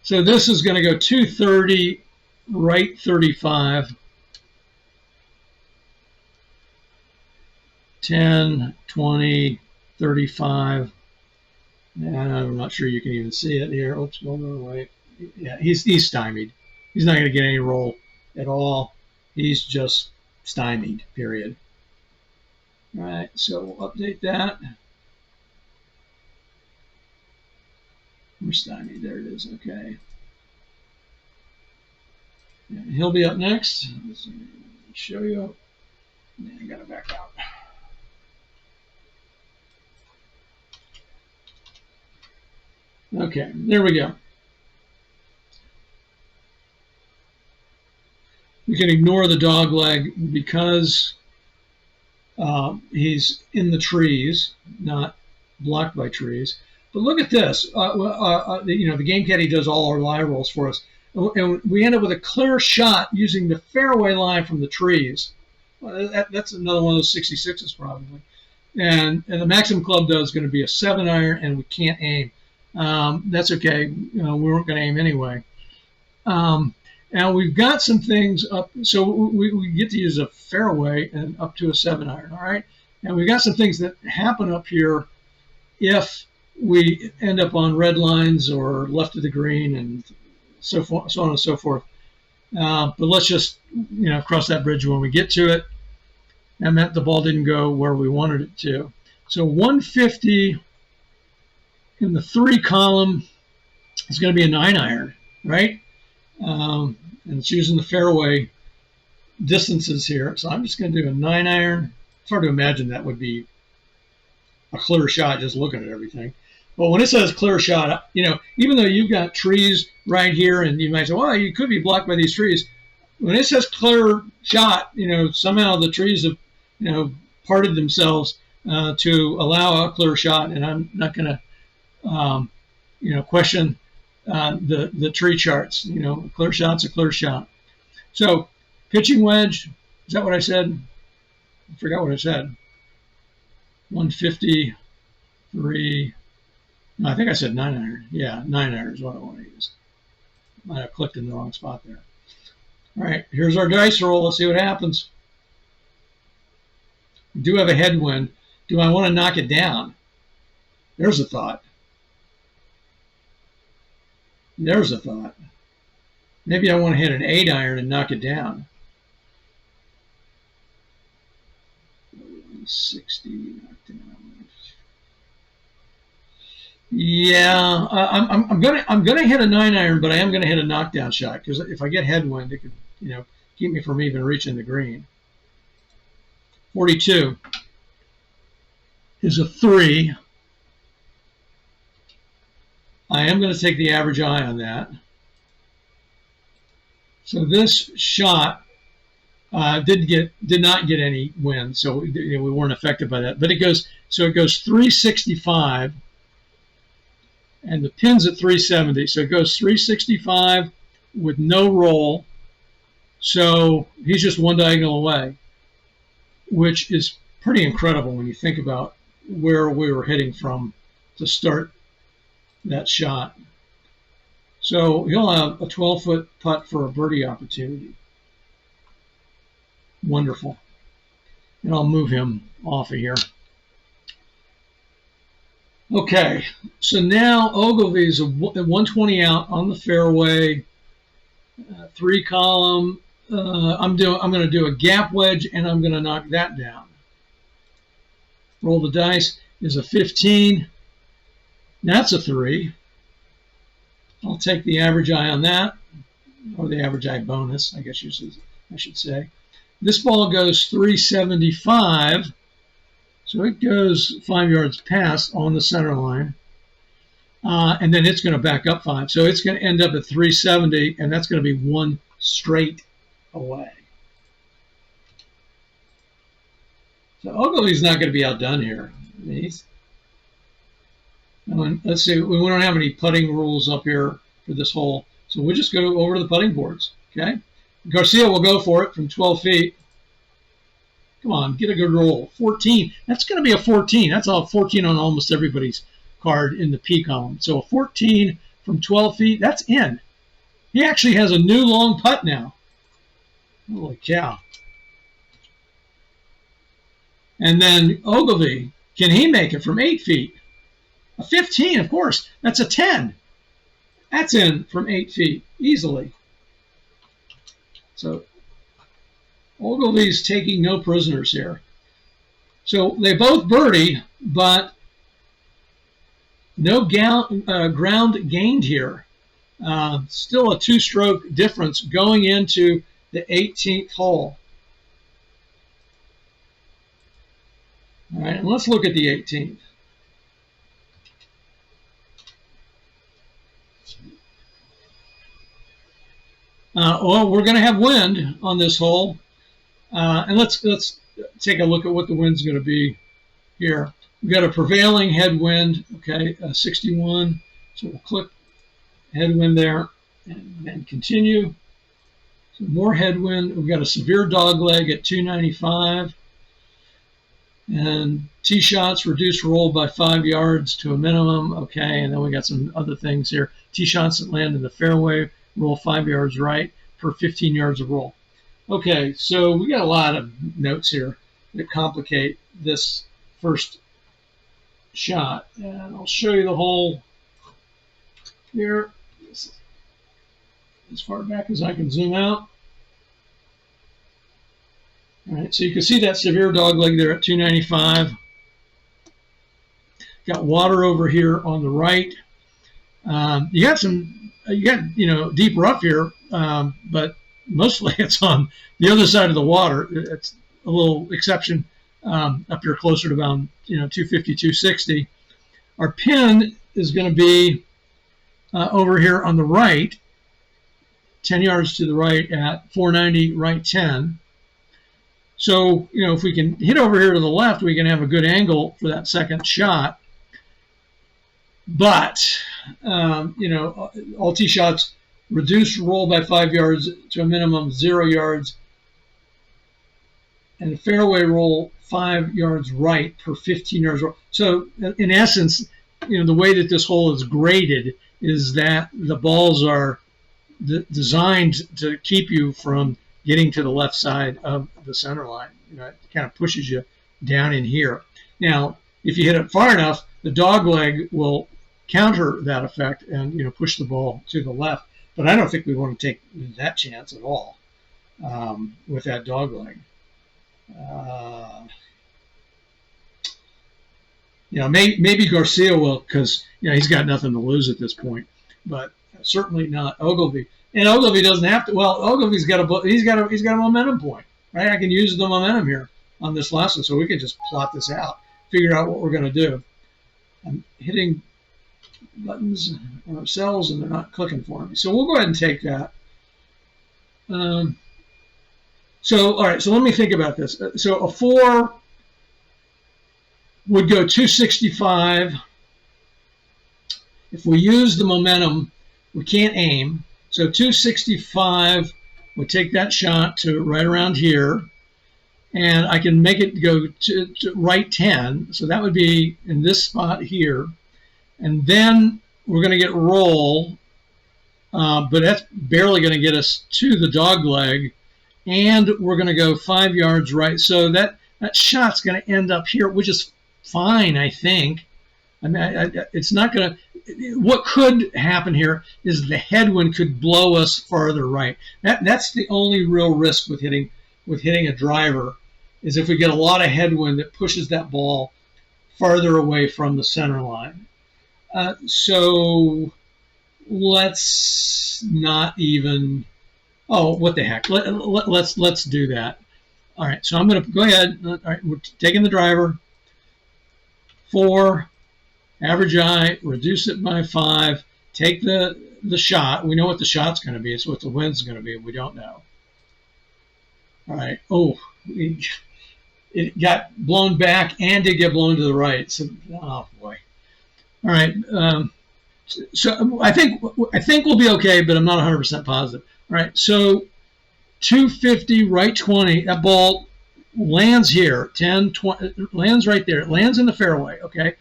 So this is going to go 230, right 35. 10, 20, 35. And I'm not sure you can even see it here. Oops, go the other way. Yeah, he's stymied. He's not going to get any roll at all. He's just stymied, period. All right, so we'll update that. We're stymied. There it is. Okay. Yeah, he'll be up next. Let's show you. Yeah, I got to back out. Okay, there we go. We can ignore the dog leg because he's in the trees, not blocked by trees. But look at this. The Game Caddie does all our live rolls for us. and we end up with a clear shot using the fairway line from the trees. Well, that's another one of those 66s probably. And the maximum club does is going to be a 7-iron, and we can't aim. That's okay. We weren't going to aim anyway. And we've got some things up, so we get to use a fairway and up to a 7-iron, all right? And we've got some things that happen up here if we end up on red lines or left of the green and so on and so forth. But let's just, cross that bridge when we get to it. That meant the ball didn't go where we wanted it to. So 150 in the 3 column is going to be a 9-iron, right? And it's using the fairway distances here. So I'm just going to do a 9-iron. It's hard to imagine that would be a clear shot just looking at everything. But when it says clear shot, even though you've got trees right here and you might say, well, you could be blocked by these trees. When it says clear shot, somehow the trees have, parted themselves to allow a clear shot. And I'm not going to, question the tree charts. A clear shot's a clear shot. So pitching wedge, is that what I said? I forgot what I said. 153. No, I think I said 9-iron. Yeah, 9-iron is what I want to use. Might have clicked in the wrong spot there. All right, here's our dice roll. Let's see what happens. We do have a headwind. Do I want to knock it down? There's a thought. There's a thought. Maybe I want to hit an 8-iron and knock it down. 60 knocked down. Yeah, I'm gonna hit a 9-iron, but I am gonna hit a knockdown shot because if I get headwind, it could keep me from even reaching the green. 42 is a 3. I am going to take the average eye on that. So this shot did not get any wind, so we weren't affected by that. But it goes 365. And the pin's at 370, so it goes 365 with no roll. So he's just one diagonal away, which is pretty incredible when you think about where we were hitting from to start that shot. So he'll have a 12-foot putt for a birdie opportunity. Wonderful. And I'll move him off of here. Okay, so now Ogilvy's a 120 out on the fairway, 3 column. I'm going to do a gap wedge, and I'm going to knock that down. Roll the dice is a 15. That's a 3. I'll take the average eye on that, or the average eye bonus, I guess I should say. This ball goes 375. So it goes 5 yards past on the center line, and then it's going to back up 5. So it's going to end up at 370, and that's going to be 1 straight away. So Ogilvy's not going to be outdone here. I mean, let's see, we don't have any putting rules up here for this hole, so we'll just go over to the putting boards. Okay, Garcia will go for it from 12 feet. Come on, get a good roll. 14. That's going to be a 14. That's a 14 on almost everybody's card in the P column. So a 14 from 12 feet, that's in. He actually has a new long putt now. Holy cow. And then Ogilvy, can he make it from 8 feet? A 15, of course. That's a 10. That's in from 8 feet, easily. So Ogilvy's taking no prisoners here. So they both birdie, but no ground gained here. Still a 2-stroke difference going into the 18th hole. All right, and let's look at the 18th. Well, we're going to have wind on this hole. And let's take a look at what the wind's going to be here. We've got a prevailing headwind, okay, 61. So we'll click headwind there. and then continue. So more headwind. We've got a severe dog leg at 295. And tee shots, reduce roll by 5 yards to a minimum. Okay, and then we got some other things here. Tee shots that land in the fairway, roll 5 yards right per 15 yards of roll. Okay, so we got a lot of notes here that complicate this first shot. And I'll show you the hole here as far back as I can zoom out. All right, so you can see that severe dog leg there at 295. Got water over here on the right. You got deep rough here, but mostly it's on the other side of the water. It's a little exception up here closer to about 250, 260. Our pin is going to be over here on the right, 10 yards to the right at 490 right 10. So, if we can hit over here to the left, we can have a good angle for that second shot. But, all tee shots reduce roll by 5 yards to a minimum of 0 yards. And fairway roll 5 yards right per 15 yards. So, in essence, the way that this hole is graded is that the balls are designed to keep you from getting to the left side of the center line. It kind of pushes you down in here. Now, if you hit it far enough, the dog leg will counter that effect and push the ball to the left. But I don't think we want to take that chance at all with that dog leg. Maybe Garcia will, because he's got nothing to lose at this point, but certainly not Ogilvy. And Ogilvy doesn't have to. Well, Ogilvy's got a momentum point, right? I can use the momentum here on this lesson, so we can just plot this out, figure out what we're going to do. I'm hitting buttons or cells, and they're not clicking for me. So we'll go ahead and take that. All right. So let me think about this. So a 4 would go 265. If we use the momentum, we can't aim. So 265 would take that shot to right around here, and I can make it go to right 10. So that would be in this spot here. And then we're going to get roll, but that's barely going to get us to the dog leg. And we're going to go 5 yards right. So that shot's going to end up here, which is fine, I think. I mean, it's not going to. What could happen here is the headwind could blow us farther right. That's the only real risk with hitting a driver, is if we get a lot of headwind that pushes that ball farther away from the center line. So let's not even. Oh, what the heck? Let's do that. All right. So I'm going to go ahead. All right, we're taking the driver. 4. Average eye, reduce it by 5, take the shot. We know what the shot's going to be. It's what the wind's going to be. We don't know. All right. Oh, it got blown back and did get blown to the right. So, oh boy. All right. So I think we'll be okay, but I'm not 100% positive. All right. So 250 right 20. That ball lands here. 10, 20. Lands right there. It lands in the fairway. Okay.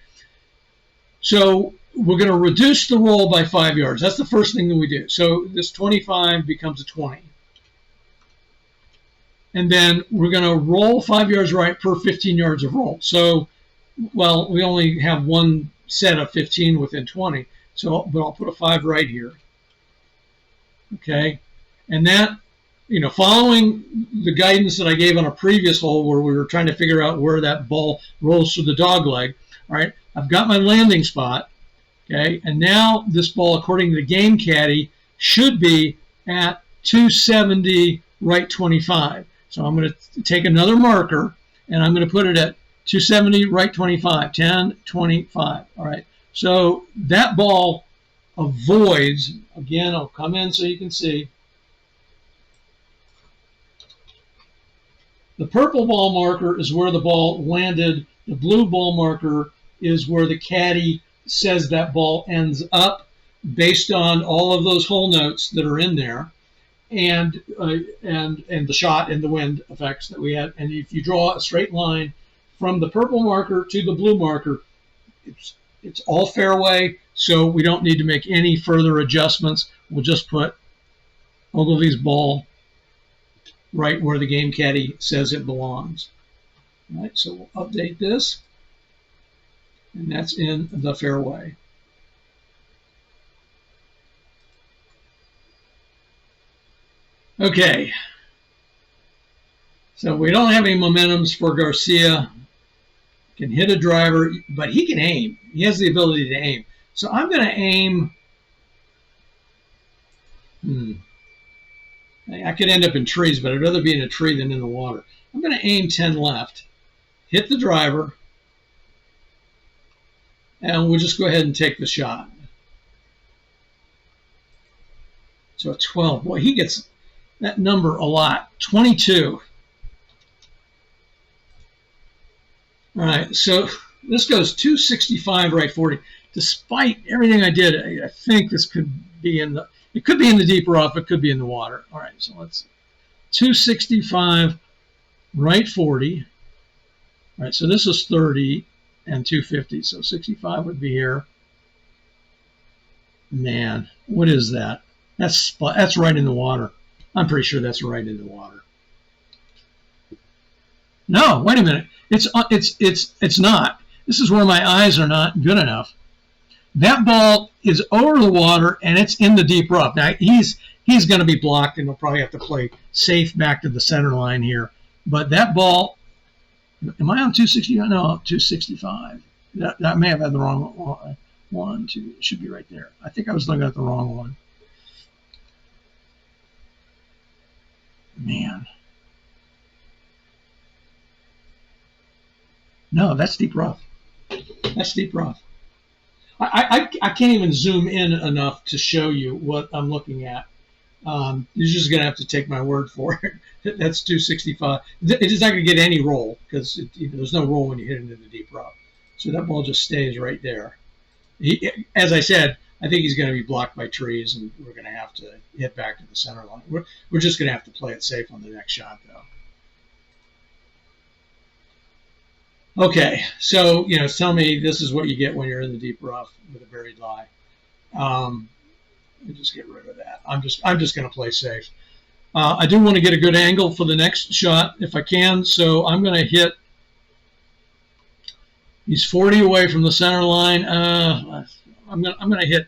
So we're going to reduce the roll by 5 yards. That's the first thing that we do. So this 25 becomes a 20. And then we're going to roll 5 yards right per 15 yards of roll. So, well, we only have one set of 15 within 20. So, but I'll put a 5 right here. Okay. And that, following the guidance that I gave on a previous hole where we were trying to figure out where that ball rolls through the dog leg. All right. I've got my landing spot, okay, and now this ball, according to the game caddy, should be at 270 right 25. So I'm going to take another marker, and I'm going to put it at 270 right 25, 10, 25. All right, so that ball avoids, again, I'll come in so you can see. The purple ball marker is where the ball landed. The blue ball marker is where the caddy says that ball ends up. based on all of those hole notes that are in there, and the shot and the wind effects that we had. And if you draw a straight line from the purple marker to the blue marker, it's all fairway, so we don't need to make any further adjustments. We'll just put Ogilvy's ball right where the game caddy says it belongs. All right, so we'll update this, and that's in the fairway. Okay, so we don't have any momentums for Garcia. Can hit a driver, but he can aim. He has the ability to aim. So I'm going to aim. I could end up in trees, but I'd rather be in a tree than in the water. I'm going to aim 10 left, hit the driver, and we'll just go ahead and take the shot. So a 12. Boy, he gets that number a lot. 22. All right, so this goes 265, right 40. Despite everything I did, I think this could be in the, it could be in the deep rough, it could be in the water. All right, so let's 265, right 40. All right, so this is 30 and 250, so 65 would be here. Man, what is that? That's right in the water. I'm pretty sure that's right in the water. No, wait a minute. It's not. This is where my eyes are not good enough. That ball is over the water and it's in the deep rough. Now he's going to be blocked and he'll probably have to play safe back to the center line here. But that ball, am I on 260? No, 265. That may have had the wrong one. Two, it should be right there. I think I was looking at the wrong one. Man. No, that's deep rough. That's deep rough. I can't even zoom in enough to show you what I'm looking at. You're just going to have to take my word for it. That's 265. It is not going to get any roll because there's no roll when you hit it into the deep rough. So that ball just stays right there. As I said, I think he's going to be blocked by trees, and we're going to have to hit back to the center line. We're just going to have to play it safe on the next shot, though. Okay, so tell me this is what you get when you're in the deep rough with a buried lie. Let me just get rid of that. I'm just going to play safe. I do want to get a good angle for the next shot if I can, so I'm going to hit. He's 40 away from the center line. I'm going to hit.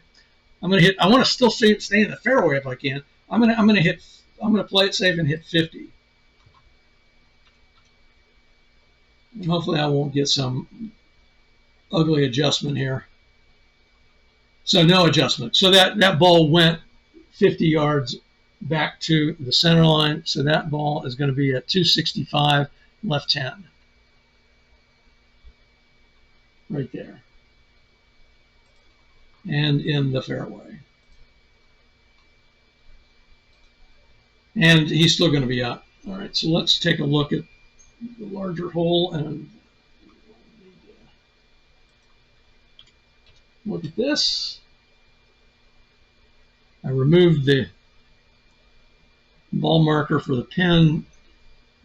I want to still stay in the fairway if I can. I'm going to play it safe and hit 50. And hopefully I won't get some ugly adjustment here. So no adjustment. So that ball went 50 yards back to the center line. So that ball is going to be at 265, left 10. Right there. And in the fairway. And he's still going to be up. All right, so let's take a look at the larger hole and look at this. I removed the ball marker for the pin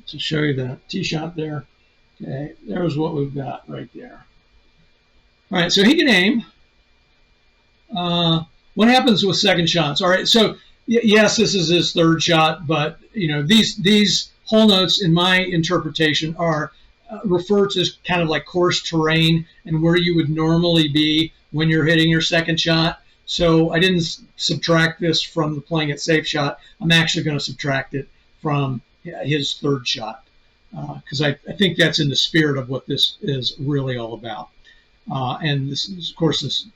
to show you the tee shot there. Okay, there's what we've got right there. All right, so he can aim. What happens with second shots? All right, so yes, this is his third shot, but these hole notes, in my interpretation, are refer to kind of like course terrain and where you would normally be when you're hitting your second shot. So I didn't subtract this from the playing it safe shot. I'm actually going to subtract it from his third shot because I think that's in the spirit of what this is really all about. And this, of course,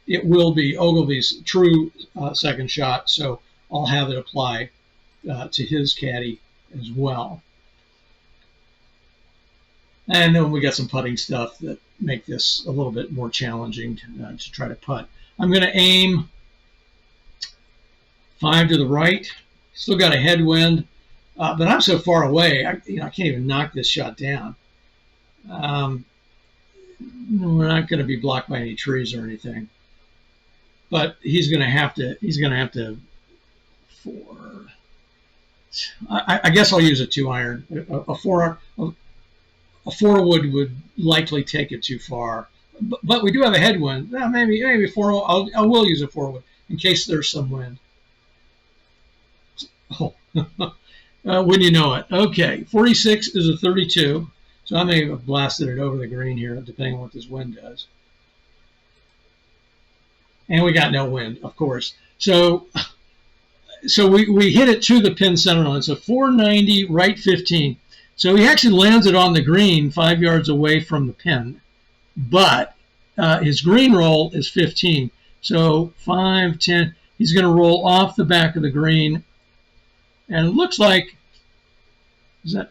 it will be Ogilvy's true second shot, so I'll have it apply to his caddy as well. And then we got some putting stuff that make this a little bit more challenging to try to putt. I'm going to aim 5 to the right. Still got a headwind, but I'm so far away, I can't even knock this shot down. We're not going to be blocked by any trees or anything. but he's going to have to four. I guess I'll use a 2-iron. A 4 would likely take it too far, but we do have a headwind. Maybe 4. I will use a 4 wood in case there's some wind. Oh, wouldn't you know it? Okay, 46 is a 32, so I may have blasted it over the green here, depending on what this wind does. And we got no wind, of course. So we hit it to the pin center line. So 490, right 15. So he actually lands it on the green 5 yards away from the pin, but his green roll is 15. So 5, 10. He's going to roll off the back of the green, and it looks like it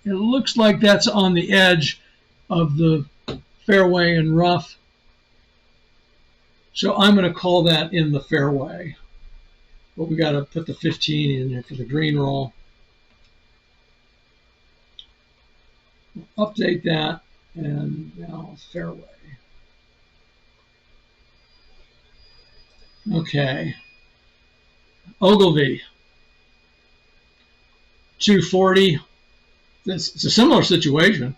looks like that's on the edge of the fairway and rough. So I'm going to call that in the fairway. But we got to put the 15 in there for the green roll. Update that, and now fairway. Okay. Ogilvy, 240. It's a similar situation.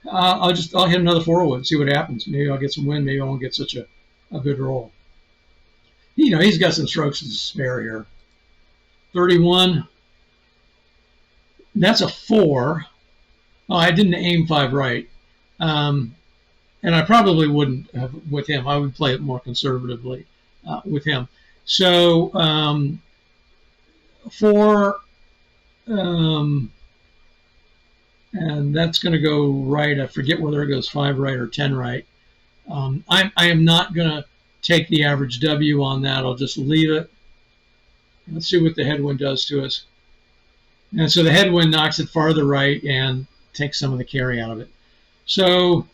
I'll hit another 4 wood, see what happens. Maybe I'll get some wind. Maybe I won't get such a good roll. He's got some strokes to spare here. 31. That's a 4. Oh, I didn't aim 5 right. And I probably wouldn't have with him. I would play it more conservatively with him. So 4, and that's going to go right. I forget whether it goes 5 right or 10 right. I am not going to take the average W on that. I'll just leave it. Let's see what the headwind does to us. And so the headwind knocks it farther right and takes some of the carry out of it. So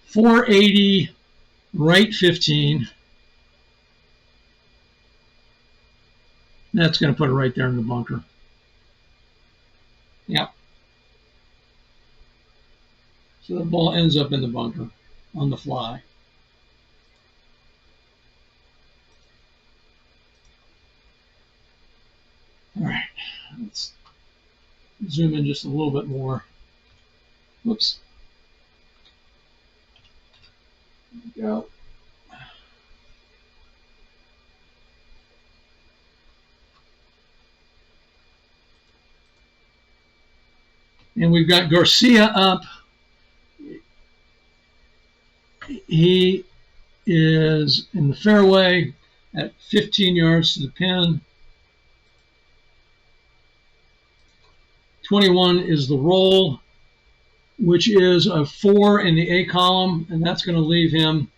480, right 15. That's going to put it right there in the bunker. Yep. So the ball ends up in the bunker on the fly. All right, let's zoom in just a little bit more. Whoops. There we go. And we've got Garcia up. He is in the fairway at 15 yards to the pin. 21 is the roll, which is a 4 in the A column, and that's going to leave him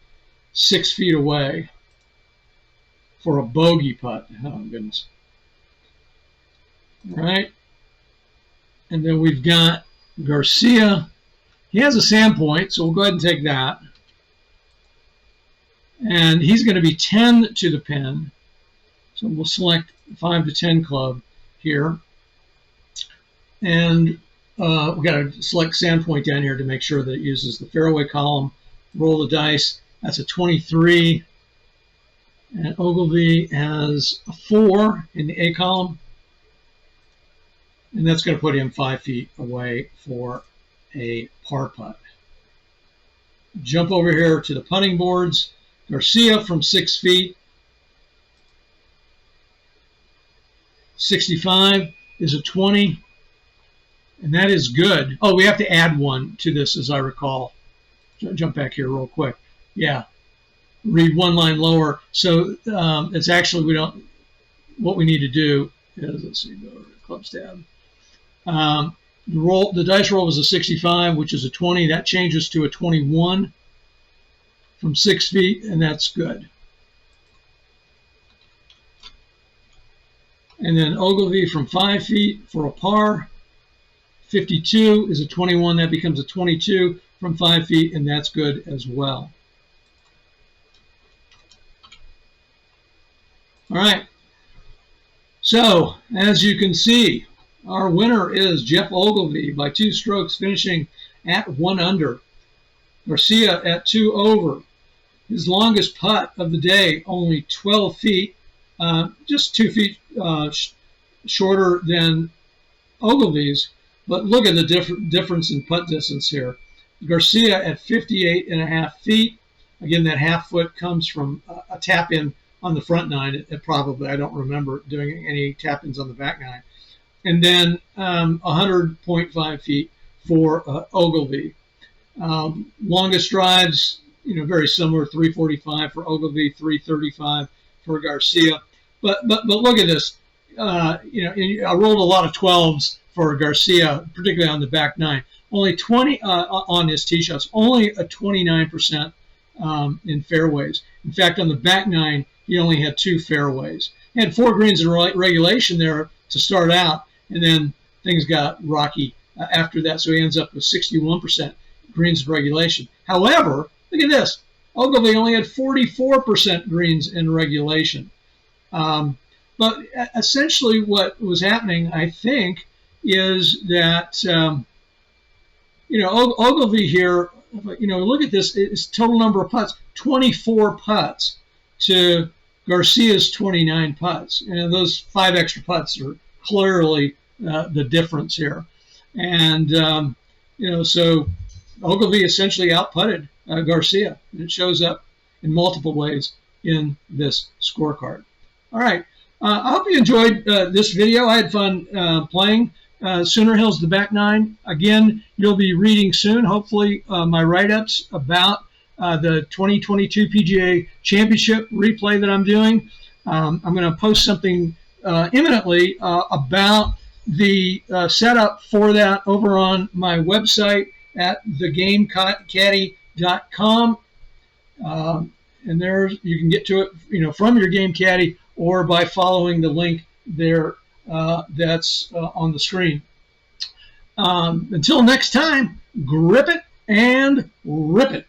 6 feet away for a bogey putt. Oh, goodness. All right. And then we've got Garcia. He has a sand point, so we'll go ahead and take that. And he's going to be 10 to the pin. So we'll select 5 to 10 club here. And we've got to select sand point down here to make sure that it uses the fairway column. Roll the dice. That's a 23. And Ogilvy has a 4 in the A column. And that's going to put him 5 feet away for a par putt. Jump over here to the putting boards. Garcia from 6 feet. 65 is a 20. And that is good. Oh, we have to add 1 to this, as I recall. Jump back here real quick. Yeah. Read 1 line lower. So it's actually, what we need to do is, let's see, go to the clubs tab. The dice roll was a 65, which is a 20. That changes to a 21 from 6 feet, and that's good. And then Ogilvy from 5 feet for a par. 52 is a 21. That becomes a 22 from 5 feet, and that's good as well. All right. So, as you can see, our winner is Geoff Ogilvy by 2 strokes, finishing at 1 under. Garcia at 2 over. his longest putt of the day, only 12 feet, just 2 feet shorter than Ogilvy's. But look at the difference in putt distance here. Garcia at 58.5 feet. Again, that half foot comes from a tap in on the front nine. Probably, I don't remember doing any tap ins on the back nine. And then 100.5 feet for Ogilvy. Longest drives, very similar, 345 for Ogilvy, 335 for Garcia. But look at this. I rolled a lot of 12s for Garcia, particularly on the back nine. Only 20 on his tee shots, only a 29% in fairways. In fact, on the back nine, he only had 2 fairways. He had 4 greens in regulation there to start out, and then things got rocky after that, so he ends up with 61% greens in regulation. However, look at this. Ogilvy only had 44% greens in regulation. But essentially what was happening, I think, is that, Ogilvy here, look at this, his total number of putts, 24 putts to Garcia's 29 putts. And those 5 extra putts are clearly the difference here. And, so Ogilvy essentially outputted Garcia. And it shows up in multiple ways in this scorecard. All right. I hope you enjoyed this video. I had fun playing Sooner Hills, the back nine. Again, you'll be reading soon, hopefully, my write-ups about the 2022 PGA Championship replay that I'm doing. I'm going to post something imminently about the setup for that over on my website at thegamecaddy.com. And there you can get to it, from your Game Caddy or by following the link there that's on the screen. Until next time, grip it and rip it.